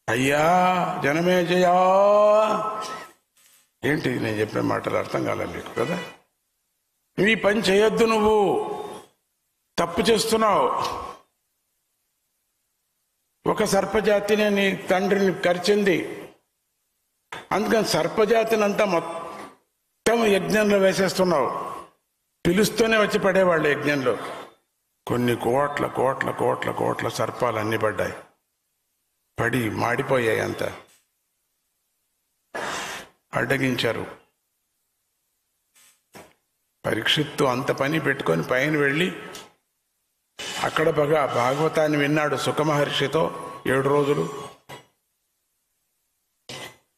అయ్యా జనమే జయా, ఏంటి నేను చెప్పిన మాటలు అర్థం కాలేదు మీకు కదా? ఈ పని చేయొద్దు, నువ్వు తప్పు చేస్తున్నావు. ఒక సర్పజాతినే నీ తండ్రిని కరిచింది, అందుకని సర్పజాతిని అంతా మొత్తం యజ్ఞంలో వేసేస్తున్నావు. పిలుస్తూనే వచ్చి పడేవాళ్ళు యజ్ఞంలో. కొన్ని కోట్ల కోట్ల కోట్ల కోట్ల సర్పాలు అన్ని పడ్డాయి, పడి మాడిపోయాయి, అంతా అడ్డగించారు. పరీక్షిత్తు అంత పని పెట్టుకొని పైన వెళ్ళి అక్కడ భాగవతాన్ని విన్నాడు సుఖమహర్షితో 7 రోజులు.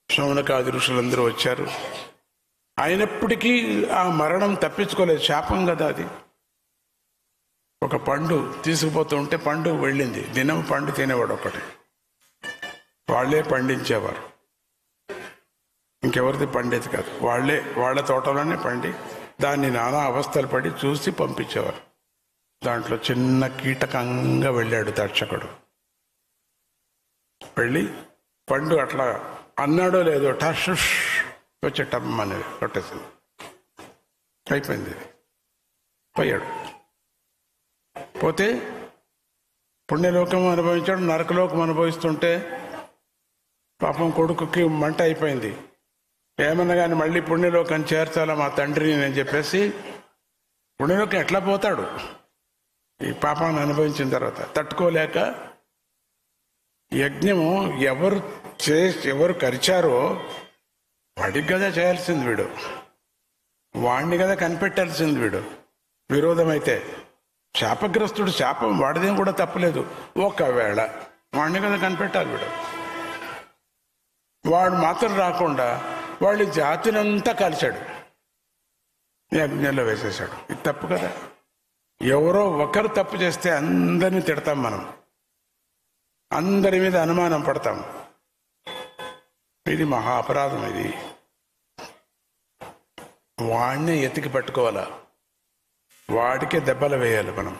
శౌనకాది ఋషులందరూ వచ్చారు. అయినప్పటికీ ఆ మరణం తప్పించుకోలేదు, శాపం కదా అది. ఒక పండు తీసుకుపోతూ ఉంటే పండు వెళ్ళింది. దినం పండు తినేవాడు ఒకటి, వాళ్ళే పండించేవారు, ఇంకెవరిది పండేది కాదు. వాళ్ళ తోటలోనే పండి దాన్ని నానా అవస్థలు పడి చూసి పంపించేవారు. దాంట్లో చిన్న కీటకంగా వెళ్ళాడు దర్శకుడు. వెళ్ళి పండు అట్లా అన్నాడో లేదో టష్ వచ్చి టమ్మని కొట్టేసింది, అయిపోయింది. పోయాడు. పోతే పుణ్యలోకం అనుభవించాడు, నరకలోకం అనుభవిస్తుంటే పాపం కొడుకుకి మంట అయిపోయింది. ఏమన్నా కానీ మళ్ళీ పుణ్యలోకం చేర్చాలా మా తండ్రిని అని చెప్పేసి పుణ్యలోకం ఎట్లా పోతాడు ఈ పాపాన్ని అనుభవించిన తర్వాత? తట్టుకోలేక యజ్ఞము ఎవరు కరిచారో వాడికి కదా చేయాల్సింది వీడు, వాడిని కదా కనిపెట్టాల్సింది వీడు. విరోధం అయితే శాపగ్రస్తుడు, శాపం వాడిదేం కూడా తప్పలేదు. ఒకవేళ వాడిని కదా కనిపెట్టాలి వీడు. వాడు మాత్రం రాకుండా వాళ్ళ జాతినంతా కాల్చాడు, యజ్ఞంలో వేసేశాడు. ఇది తప్పు కదా. ఎవరో ఒకరు తప్పు చేస్తే అందరినీ తిడతాం మనం, అందరి మీద అనుమానం పడతాం. ఇది మహా అపరాధం. ఇది వాడినే ఎతికి పట్టుకోవాలా, వాడికే దెబ్బలు వేయాలి, మనం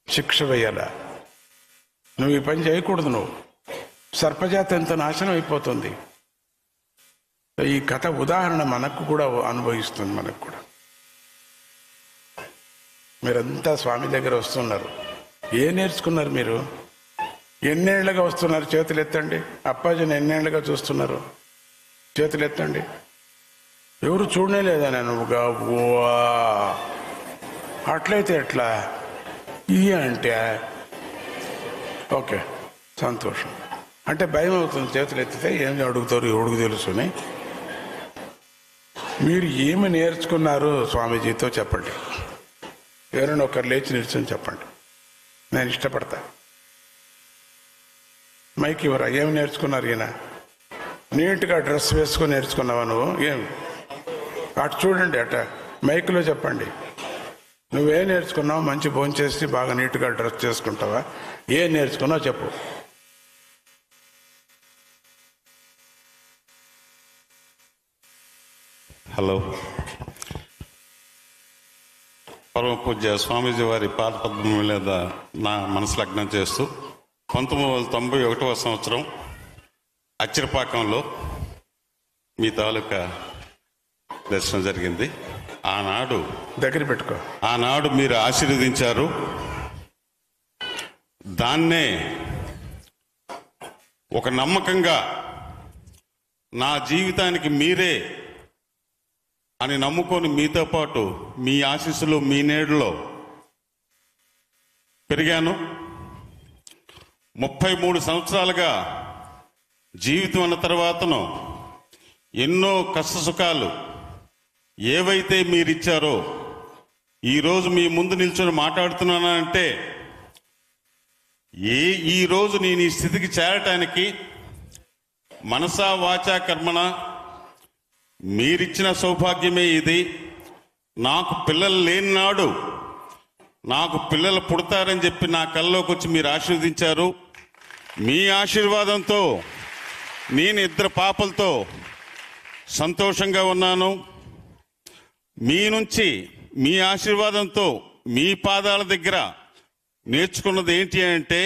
శిక్ష వేయాలా. నువ్వు ఈ పని చేయకూడదు, నువ్వు సర్పజాతి ఎంత నాశనం అయిపోతుంది. ఈ కథ ఉదాహరణ మనకు కూడా అనుభవిస్తుంది. మనకు కూడా మీరంతా స్వామి దగ్గర వస్తున్నారు, ఏం నేర్చుకున్నారు మీరు? ఎన్నేళ్లుగా వస్తున్నారు? చేతులు ఎత్తండి. అప్పాజీని ఎన్నేళ్లుగా చూస్తున్నారు? చేతులు ఎత్తండి. ఎవరు చూడనే లేదా? నేను అట్లయితే ఎట్లా? ఇవి అంటే ఓకే, సంతోషం. అంటే భయం అవుతుంది. చేతులు ఎత్తితే ఏం అడుగుతారు, ఎవడికి తెలుసుని. మీరు ఏమి నేర్చుకున్నారు స్వామీజీతో చెప్పండి. ఎవరైనా ఒకరు లేచి నిల్చొని చెప్పండి, నేను ఇష్టపడతా. మైక్ ఇవ్వరా? ఏమి నేర్చుకున్నారు? ఈయన నీట్గా డ్రెస్ వేసుకొని నేర్చుకున్నావా నువ్వు? ఏం అటు చూడండి, అట మైక్లో చెప్పండి. నువ్వేం నేర్చుకున్నావు? మంచి భోంచేసి బాగా నీట్గా డ్రెస్ చేసుకుంటావా? ఏం నేర్చుకున్నావు చెప్పు. హలో, పరమ పూజ్య స్వామీజీ వారి పాదపద్మం మీద నా మనసు లగ్నం చేస్తూ 1991వ సంవత్సరం అచ్చిరపాకంలో మీ తాలూకా దర్శనం జరిగింది. ఆనాడు దగ్గర పెట్టుకో. ఆనాడు మీరు ఆశీర్వదించారు. దాన్నే ఒక నమ్మకంగా నా జీవితానికి మీరే అని నమ్ముకొని మీతో పాటు మీ ఆశీస్సులు, మీ నీడలో పెరిగాను. 33 సంవత్సరాలుగా జీవితం అన్న తర్వాతను ఎన్నో కష్ట సుఖాలు ఏవైతే మీరిచ్చారో ఈరోజు మీ ముందు నిల్చొని మాట్లాడుతున్నానంటే ఈరోజు నేను ఈ స్థితికి చేరటానికి మనసా వాచా కర్మణ మీరిచ్చిన సౌభాగ్యమే ఇది. నాకు పిల్లలు లేని నాడు నాకు పిల్లలు పుడతారని చెప్పి నా కల్లోకి వచ్చి మీరు ఆశీర్వదించారు. మీ ఆశీర్వాదంతో నేను 2 పాపలతో సంతోషంగా ఉన్నాను. మీ నుంచి మీ ఆశీర్వాదంతో మీ పాదాల దగ్గర నేర్చుకున్నది ఏంటి అంటే,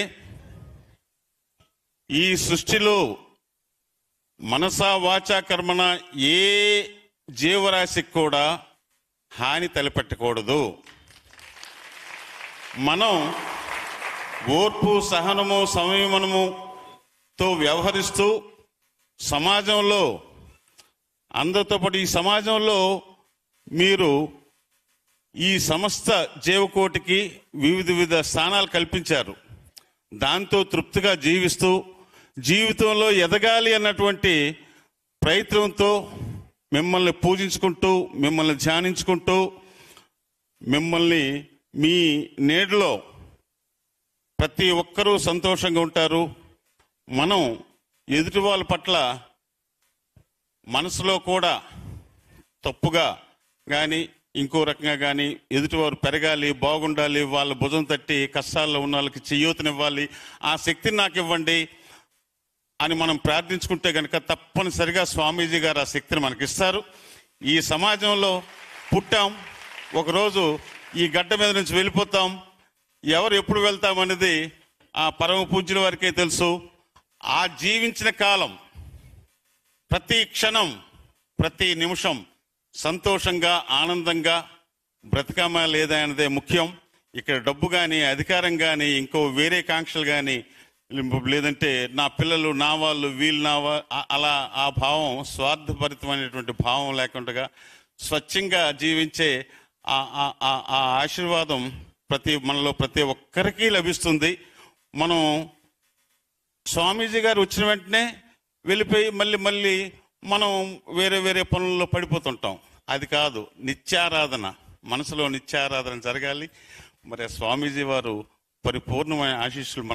ఈ సృష్టిలో మనసా వాచా కర్మణ ఏ జీవరాశికి కూడా హాని తలపెట్టకూడదు. మనం ఓర్పు, సహనము, సంయమనముతో వ్యవహరిస్తూ సమాజంలో అందరితో పాటు ఈ సమాజంలో మీరు ఈ సమస్త జీవకోటికి వివిధ స్థానాలు కల్పించారు. దాంతో తృప్తిగా జీవిస్తూ జీవితంలో ఎదగాలి అన్నటువంటి ప్రయత్నంతో మిమ్మల్ని పూజించుకుంటూ, మిమ్మల్ని ధ్యానించుకుంటూ, మిమ్మల్ని మీ నీడలో ప్రతి ఒక్కరూ సంతోషంగా ఉంటారు. మనం ఎదుటి వాళ్ళ పట్ల మనసులో కూడా తప్పుగా కానీ ఇంకో రకంగా కానీ ఎదుటివారు పెరగాలి, బాగుండాలి, వాళ్ళ భుజం తట్టి కష్టాల్లో ఉన్న వాళ్ళకి చేయూతనివ్వాలి, ఆ శక్తిని నాకు ఇవ్వండి అని మనం ప్రార్థించుకుంటే కనుక తప్పనిసరిగా స్వామీజీ గారు ఆ శక్తిని మనకిస్తారు. ఈ సమాజంలో పుట్టాం, ఒకరోజు ఈ గడ్డ మీద నుంచి వెళ్ళిపోతాం. ఎవరు ఎప్పుడు వెళ్తామనేది ఆ పరమ పూజ్యుల వారికే తెలుసు. ఆ జీవించిన కాలం ప్రతి క్షణం, ప్రతి నిమిషం సంతోషంగా, ఆనందంగా బ్రతకామా లేదా అనేదే ముఖ్యం. ఇక్కడ డబ్బు కానీ అధికారం కానీ ఇంకో వేరే కాంక్షలు కానీ లేదంటే నా పిల్లలు నా వాళ్ళు వీళ్ళు అలా ఆ భావం స్వార్థభరితమైనటువంటి భావం లేకుండా స్వచ్ఛంగా జీవించే ఆ ఆశీర్వాదం మనలో ప్రతి ఒక్కరికి లభిస్తుంది. మనం స్వామీజీ గారు వచ్చిన వెంటనే వెళ్ళిపోయి మళ్ళీ మనం వేరే వేరే పనుల్లో పడిపోతుంటాం. అది కాదు, నిత్యారాధన, మనసులో నిత్యారాధన జరగాలి. మరి స్వామీజీ వారు పరిపూర్ణమైన ఆశీస్సులు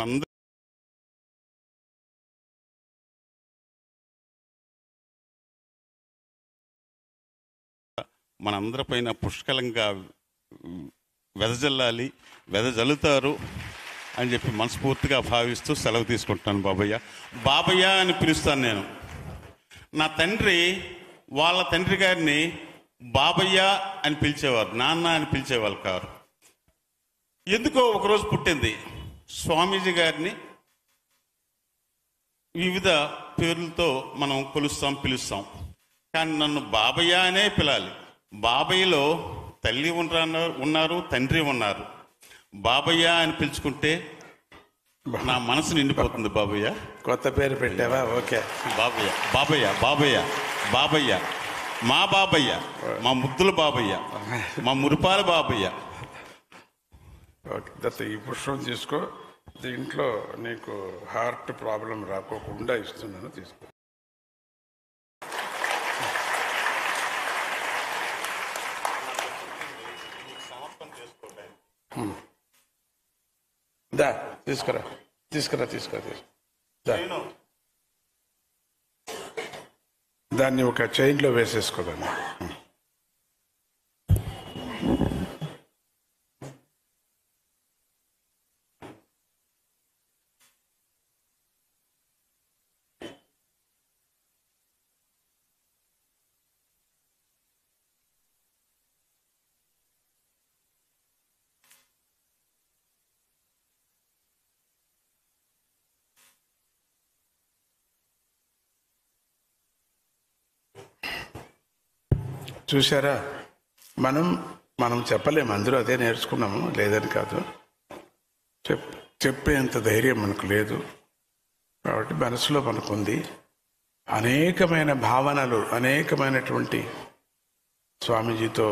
మనందరిపైన పుష్కలంగా వెదజల్లుతారు అని చెప్పి మనస్ఫూర్తిగా భావిస్తూ సెలవు తీసుకుంటాను. బాబయ్య అని పిలుస్తాను నేను. నా తండ్రి వాళ్ళ తండ్రి గారిని బాబయ్య అని పిలిచేవారు, నాన్న అని పిలిచేవాళ్ళు కారు. ఎందుకో ఒకరోజు పుట్టింది. స్వామీజీ గారిని వివిధ పేర్లతో మనం పిలుస్తాం, కానీ నన్ను బాబయ్య అనే పిలాలి. బాబయ్యలో తల్లి ఉన్నారు, తండ్రి ఉన్నారు. బాబయ్య అని పిలుచుకుంటే నా మనసు నిండిపోతుంది. బాబయ్య కొత్త పేరు పెట్టావా? ఓకే. బాబయ్య మా బాబయ్య, మా ముద్దుల బాబయ్య, మా మురిపాల బాబయ్య. ఓకే దత్త, ఈ పుష్పం తీసుకో. దీంట్లో నీకు హార్ట్ ప్రాబ్లం రాకోకుండా ఇస్తున్నాను, తీసుకో. దా తీసుకురా. దాన్ని ఒక చైన్లో వేసేసుకోదాన్ని. చూసారా, మనం చెప్పలేము, అందరూ అదే నేర్చుకున్నాము, లేదని కాదు. చెప్పేంత ధైర్యం మనకు లేదు. కాబట్టి మనసులో మనకుంది అనేకమైన భావనలు, అనేకమైనటువంటి స్వామీజీతో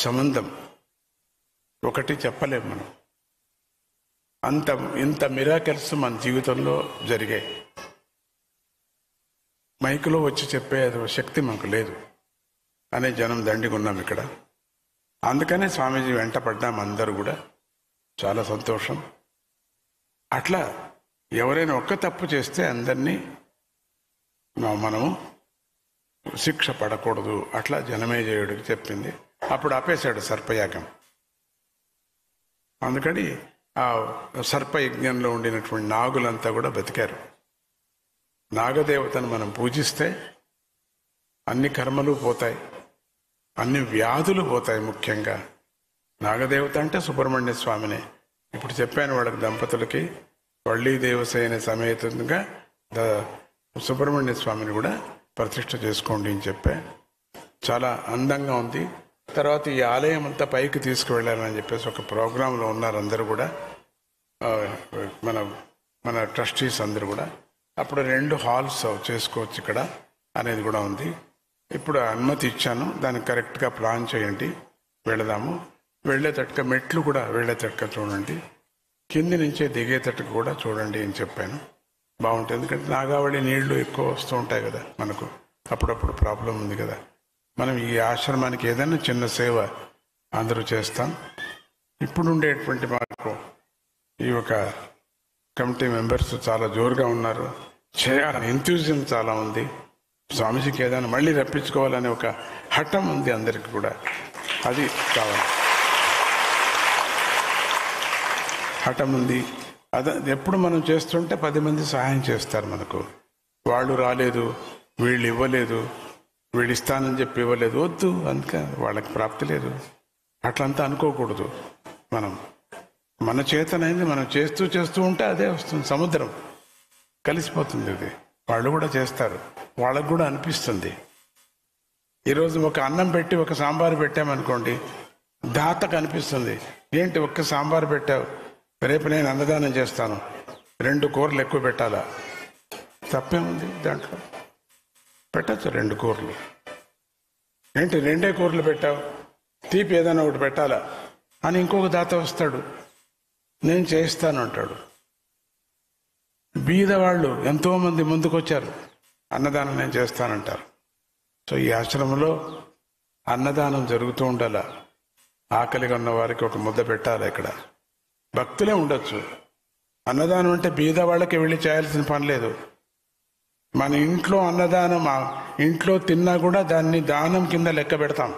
సంబంధం. ఒకటి చెప్పలేము మనం. ఇంత మిరాకిల్స్ మన జీవితంలో జరిగాయి. మైకులో వచ్చి చెప్పే శక్తి మనకు లేదు అనే జనం దండిగా ఉన్నాం ఇక్కడ. అందుకనే స్వామీజీ వెంట పడ్డాం అందరూ కూడా. చాలా సంతోషం. అట్లా ఎవరైనా ఒక్క తప్పు చేస్తే అందరినీ మనము శిక్ష పడకూడదు, అట్లా జనమేజయుడికి చెప్పింది. అప్పుడు ఆపేశాడు సర్పయాగం. అందుకని ఆ సర్పయజ్ఞంలో ఉండినటువంటి నాగులంతా కూడా బతికారు. నాగదేవతను మనం పూజిస్తే అన్ని కర్మలు పోతాయి, అన్ని వ్యాధులు పోతాయి. ముఖ్యంగా నాగదేవత అంటే సుబ్రహ్మణ్య స్వామినే. ఇప్పుడు చెప్పాను వాళ్ళకి, దంపతులకి వళ్ళీ దేవసేన సమేతంగా సుబ్రహ్మణ్య స్వామిని కూడా ప్రతిష్ఠ చేసుకోండి అని చెప్పా. చాలా అందంగా ఉంది. తర్వాత ఈ ఆలయం అంతా పైకి తీసుకువెళ్ళాలని చెప్పేసి ఒక ప్రోగ్రాంలో ఉన్నారు అందరూ కూడా, మన ట్రస్టీస్ అందరూ కూడా. అప్పుడు 2 హాల్స్ చేసుకోవచ్చు ఇక్కడ అనేది కూడా ఉంది. ఇప్పుడు అనుమతి ఇచ్చాను, దాన్ని కరెక్ట్గా ప్లాన్ చేయండి, వెళదాము. వెళ్ళేటట్టుగా మెట్లు కూడా వెళ్ళేటట్టుగా చూడండి, కింది నుంచే దిగేటట్టుగా కూడా చూడండి అని చెప్పాను. బాగుంటుంది. ఎందుకంటే నాగావళి నీళ్లు ఎక్కువ వస్తూ ఉంటాయి కదా, మనకు అప్పుడప్పుడు ప్రాబ్లం ఉంది కదా. మనం ఈ ఆశ్రమానికి ఏదైనా చిన్న సేవ అందరూ చేస్తాం. ఇప్పుడు ఉండేటువంటి మాకు ఈ ఒక కమిటీ మెంబర్స్ చాలా జోరుగా ఉన్నారు, చేయాలని ఎంతూజియం చాలా ఉంది. స్వామీజీకి ఏదైనా మళ్ళీ రప్పించుకోవాలనే ఒక హఠం ఉంది అందరికి కూడా. అది కావాలి, హఠం ఉంది. ఎప్పుడు మనం చేస్తుంటే 10 మంది సహాయం చేస్తారు మనకు. వాళ్ళు రాలేదు, వీళ్ళు ఇవ్వలేదు, వీళ్ళు ఇస్తానని చెప్పి ఇవ్వలేదు, వద్దు, అందుకే వాళ్ళకి ప్రాప్తి లేదు, అట్లంతా అనుకోకూడదు. మన చేతనైంది మనం చేస్తూ ఉంటే అదే వస్తుంది, సముద్రం కలిసిపోతుంది. ఇది వాళ్ళు కూడా చేస్తారు, వాళ్ళకు కూడా అనిపిస్తుంది. ఈరోజు ఒక అన్నం పెట్టి ఒక సాంబారు పెట్టామనుకోండి, దాతకు అనిపిస్తుంది ఏంటి ఒక్క సాంబార్ పెట్టావు, రేపు నేను అన్నదానం చేస్తాను, 2 కూరలు ఎక్కువ పెట్టాలా? తప్పేముంది దాంట్లో? పెట్టచ్చు 2 కూరలు. ఏంటి 2 కూరలు పెట్టావు, తీపి ఏదైనా ఒకటి పెట్టాలా అని ఇంకొక దాత వస్తాడు, నేను చేయిస్తాను అంటాడు. బీద వాళ్ళు ఎంతోమంది ముందుకొచ్చారు, అన్నదానం నేను చేస్తానంటారు. సో ఈ ఆశ్రమంలో అన్నదానం జరుగుతూ ఉండాల. ఆకలిగా ఉన్న వారికి ఒక ముద్ద పెట్టాలి. ఇక్కడ భక్తులే ఉండొచ్చు. అన్నదానం అంటే బీద వాళ్ళకి వెళ్ళి చేయాల్సిన పని లేదు. మన ఇంట్లో అన్నదానం ఇంట్లో తిన్నా కూడా దాన్ని దానం కింద లెక్క పెడతాం.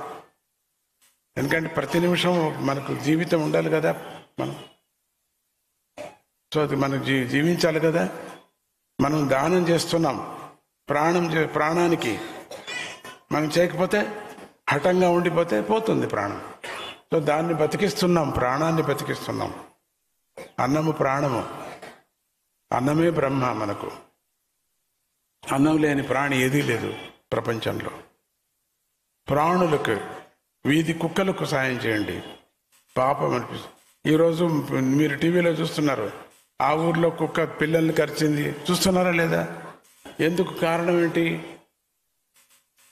ఎందుకంటే ప్రతి నిమిషం మనకు జీవితం ఉండాలి కదా మనం. సో అది మనం జీవించాలి కదా. మనం దానం చేస్తున్నాం ప్రాణానికి. మనం చేయకపోతే హఠంగా ఉండిపోతే పోతుంది ప్రాణం. సో దాన్ని బతికిస్తున్నాం, ప్రాణాన్ని బతికిస్తున్నాం. అన్నము ప్రాణము, అన్నమే బ్రహ్మ. మనకు అన్నం లేని ప్రాణి ఏదీ లేదు ప్రపంచంలో. ప్రాణులకు, వీధి కుక్కలకు సాయం చేయండి. పాపం అనిపిస్తుంది. ఈరోజు మీరు టీవీలో చూస్తున్నారు, ఆ ఊర్లో కుక్క పిల్లల్ని కరిచింది, చూస్తున్నారా లేదా? ఎందుకు? కారణం ఏంటి?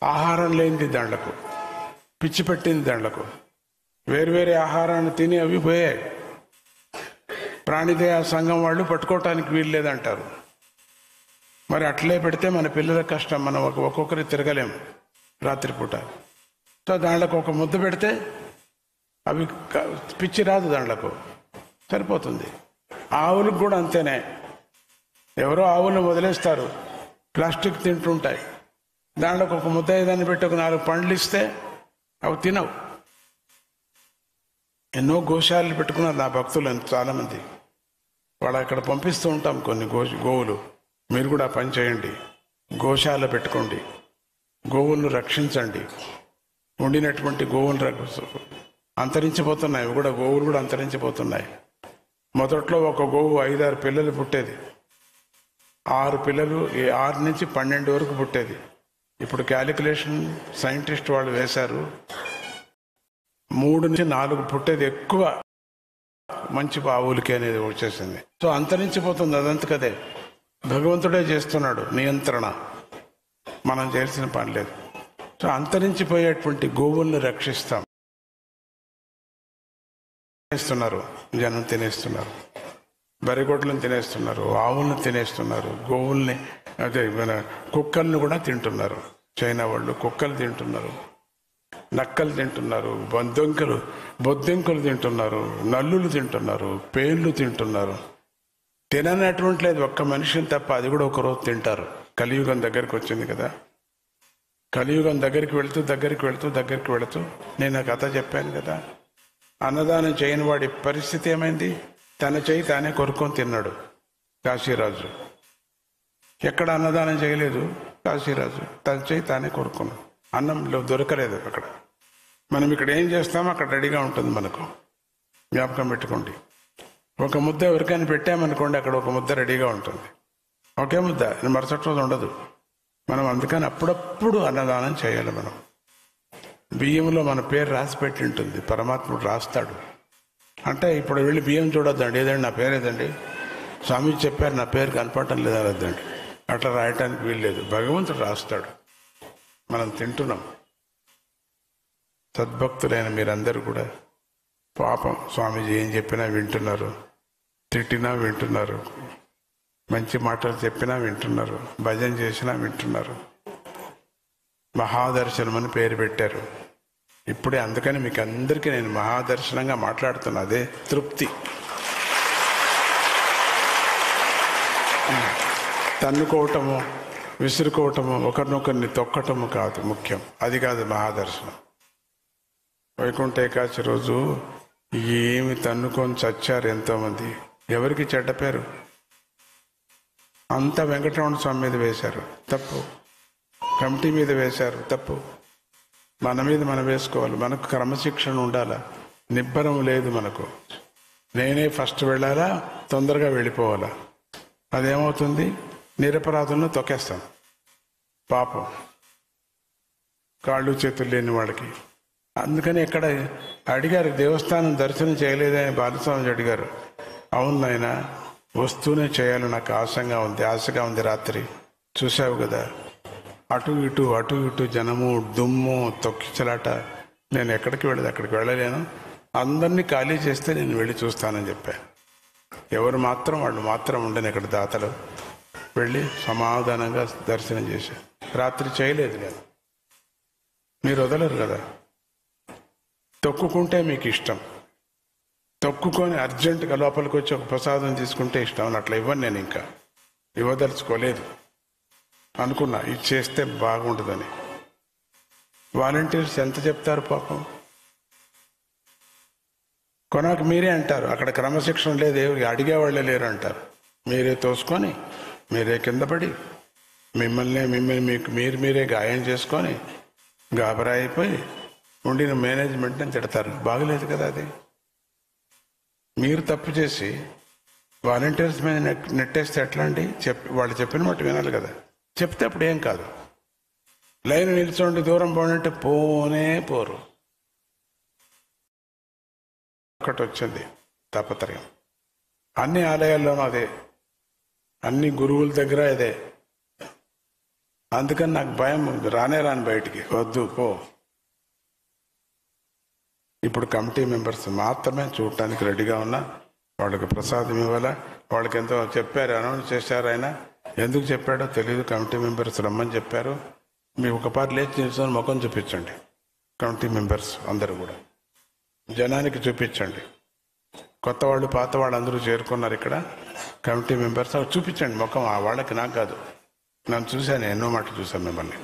ఆహారం లేనిది దాండ్లకు, పిచ్చి పెట్టింది దాండ్లకు. వేరువేరే ఆహారాన్ని తిని అవి పోయాయి. ప్రాణిదయ సంఘం వాళ్ళు పట్టుకోవటానికి వీలు లేదంటారు. మరి అట్లే పెడితే మన పిల్లల కష్టం. మనం ఒక్కొక్కరి తిరగలేం రాత్రిపూట. సో దాంట్లోకి ఒక ముద్ద పెడితే అవి పిచ్చి రాదు, దాంట్లోకి సరిపోతుంది. ఆవులకు కూడా అంతేనే. ఎవరో ఆవులను వదిలేస్తారు, ప్లాస్టిక్ తింటుంటాయి. దాంట్లోకి ఒక ముద్ద ఏదాన్ని పెట్టి ఒక 4 పండ్లు ఇస్తే అవి తినవు. ఎన్నో గోశాలలు పెట్టుకున్నారు నా భక్తులు చాలామంది. వాళ్ళు అక్కడ పంపిస్తూ ఉంటాం కొన్ని గోవులు. మీరు కూడా పని చేయండి, గోశాల పెట్టుకోండి, గోవులను రక్షించండి. ఉండినటువంటి గోవులు అంతరించిపోతున్నాయి. ఇవి కూడా గోవులు కూడా అంతరించిపోతున్నాయి. మొదట్లో ఒక గోవు 5-6 పిల్లలు పుట్టేది. 6 పిల్లలు 6 నుంచి 12 వరకు పుట్టేది. ఇప్పుడు క్యాలిక్యులేషన్ సైంటిస్ట్ వాళ్ళు వేశారు, 3 నుంచి 4 పుట్టేది ఎక్కువ మంచి ఆవులకి అనేది వచ్చేసింది. సో అంతరించిపోతుంది అదంతకదే. భగవంతుడే చేస్తున్నాడు నియంత్రణ, మనం చేయాల్సిన పని లేదు. సో అంతరించిపోయేటువంటి గోవుల్ని రక్షిస్తాం. తినేస్తున్నారు, జనం తినేస్తున్నారు, బరిగొడ్లను తినేస్తున్నారు, ఆవులను తినేస్తున్నారు, గోవుల్ని, అదే మన కుక్కల్ని కూడా తింటున్నారు. చైనా వాళ్ళు కుక్కలు తింటున్నారు, నక్కలు తింటున్నారు, బొద్దింకలు తింటున్నారు, నల్లులు తింటున్నారు, పేర్లు తింటున్నారు. తిననటువంటి లేదు ఒక్క మనిషిని తప్ప. అది కూడా ఒకరోజు తింటారు. కలియుగం దగ్గరికి వచ్చింది కదా. కలియుగం దగ్గరికి వెళుతూ నేను ఆ కథ చెప్పాను కదా. అన్నదానం చేయని వాడి పరిస్థితి ఏమైంది? తన చేయి తానే కొరుక్కొని తిన్నాడు కాశీరాజు. ఎక్కడ అన్నదానం చేయలేదు కాశీరాజు, తన చేయి తానే కొరుక్కున్నాడు. అన్నంలో దొరకలేదు అక్కడ. మనం ఇక్కడ ఏం చేస్తామో అక్కడ రెడీగా ఉంటుంది మనకు. జ్ఞాపకం పెట్టుకోండి. ఒక ముద్ద ఎవరికైనా పెట్టామనుకోండి, అక్కడ ఒక ముద్ద రెడీగా ఉంటుంది. ఒకే ముద్ద, మరుసటి రోజు ఉండదు. మనం అందుకని అప్పుడప్పుడు అన్నదానం చేయాలి. మనం బియ్యంలో మన పేరు రాసి పెట్టి ఉంటుంది, పరమాత్ముడు రాస్తాడు. అంటే ఇప్పుడు వెళ్ళి బియ్యం చూడొద్దండి, ఏదండి నా పేరు ఏదండి, స్వామి చెప్పారు నా పేరు కనపడటం లేదా అనొద్దండి. అట్లా రాయటానికి వీల్లేదు, భగవంతుడు రాస్తాడు. మనం తింటున్నాం. సద్భక్తులైన మీరందరూ కూడా పాపం స్వామీజీ ఏం చెప్పినా వింటున్నారు, తిట్టినా వింటున్నారు, మంచి మాటలు చెప్పినా వింటున్నారు, భజన చేసినా వింటున్నారు. మహాదర్శనం అని పేరు పెట్టారు ఇప్పుడే. అందుకని మీకు అందరికీ నేను మహాదర్శనంగా మాట్లాడుతున్నా. అదే తృప్తి. తన్నుకోవటము, విసురుకోవటము, ఒకరినొకరిని తొక్కటము కాదు ముఖ్యం. అది కాదు మహాదర్శనం. వైకుంఠ ఏకాదశి రోజు ఏమి తన్నుకొని చచ్చారు ఎంతోమంది. ఎవరికి చెడ్డ పేరు? అంతా వెంకటరమణ స్వామి మీద వేశారు, తప్పు. కమిటీ మీద వేశారు, తప్పు. మన మీద మనం వేసుకోవాలి. మనకు క్రమశిక్షణ ఉండాలా, నిబ్బరం లేదు మనకు. నేనే ఫస్ట్ వెళ్ళాలా, తొందరగా వెళ్ళిపోవాలా. అదేమవుతుంది? నిరపరాధులను తొక్కేస్తాం. పాపం కాళ్ళు చేతులు లేని వాళ్ళకి అందుకని ఇక్కడ అడిగారు, దేవస్థానం దర్శనం చేయలేదని బాలస్వామి అడిగారు. అవును నాయన, వస్తూనే చేయాలి, నాకు ఆశగా ఉంది. రాత్రి చూసావు కదా, అటు ఇటు జనము, దుమ్ము, తొక్కిచలాట. నేను ఎక్కడికి అక్కడికి వెళ్ళలేను, అందరినీ ఖాళీ చేస్తే నేను వెళ్ళి చూస్తానని చెప్పాను. వాళ్ళు మాత్రం ఉండని ఇక్కడ దాతలు వెళ్ళి సమాధానంగా దర్శనం చేశాను. రాత్రి చేయలేదు నేను. మీరు వదలరు కదా, తొక్కుకుంటే మీకు ఇష్టం, తొక్కుకొని అర్జెంటుగా లోపలికి వచ్చి ఒక ప్రసాదం తీసుకుంటే ఇష్టం. అట్లా ఇవ్వను నేను, ఇంకా ఇవ్వదలుచుకోలేదు. అనుకున్నా ఇది చేస్తే బాగుంటుందని. వాలంటీర్స్ ఎంత చెప్తారు పాపం. కొనాకు మీరే అంటారు, అక్కడ క్రమశిక్షణ లేదు, ఎవరికి అడిగేవాళ్ళే లేరు అంటారు. మీరే తోసుకొని, మీరే కింద పడి, మీరే గాయం చేసుకొని గాబరా అయిపోయి ఉండిన మేనేజ్మెంట్ని తిడతారు. బాగలేదు కదా అది. మీరు తప్పు చేసి వాలంటీర్స్ మీద నెట్టేస్తే ఎట్లా అండి? వాళ్ళు చెప్పిన మట్టు వినాలి కదా. చెప్తే అప్పుడు ఏం కాదు. లైన్ నిల్చోండి, దూరం పోనంటే పోరు. ఒకటి వచ్చింది తాపత్రయం. అన్ని ఆలయాల్లోనూ అదే, అన్ని గురువుల దగ్గర ఇదే. అందుకని నాకు భయం, రాను బయటికి, వద్దు పో. ఇప్పుడు కమిటీ మెంబర్స్ మాత్రమే చూడటానికి రెడీగా ఉన్నా. వాళ్ళకి ప్రసాదం ఇవ్వాలా. వాళ్ళకి ఎంతో చెప్పారు, అనౌన్స్ చేశారు. ఆయన ఎందుకు చెప్పాడో తెలియదు. కమిటీ మెంబర్స్ రమ్మని చెప్పారు. మీ ఒక పాటు లేచి నిల్చొని ముఖం చూపించండి. కమిటీ మెంబర్స్ అందరూ కూడా జనానికి చూపించండి. కొత్త వాళ్ళు, పాత వాళ్ళు అందరూ చేరుకున్నారు ఇక్కడ. కమిటీ మెంబర్స్ చూపించండి ముఖం. వాళ్ళకి నాకు కాదు, నన్ను చూశాను, ఎన్నో మాటలు చూశాను మిమ్మల్ని.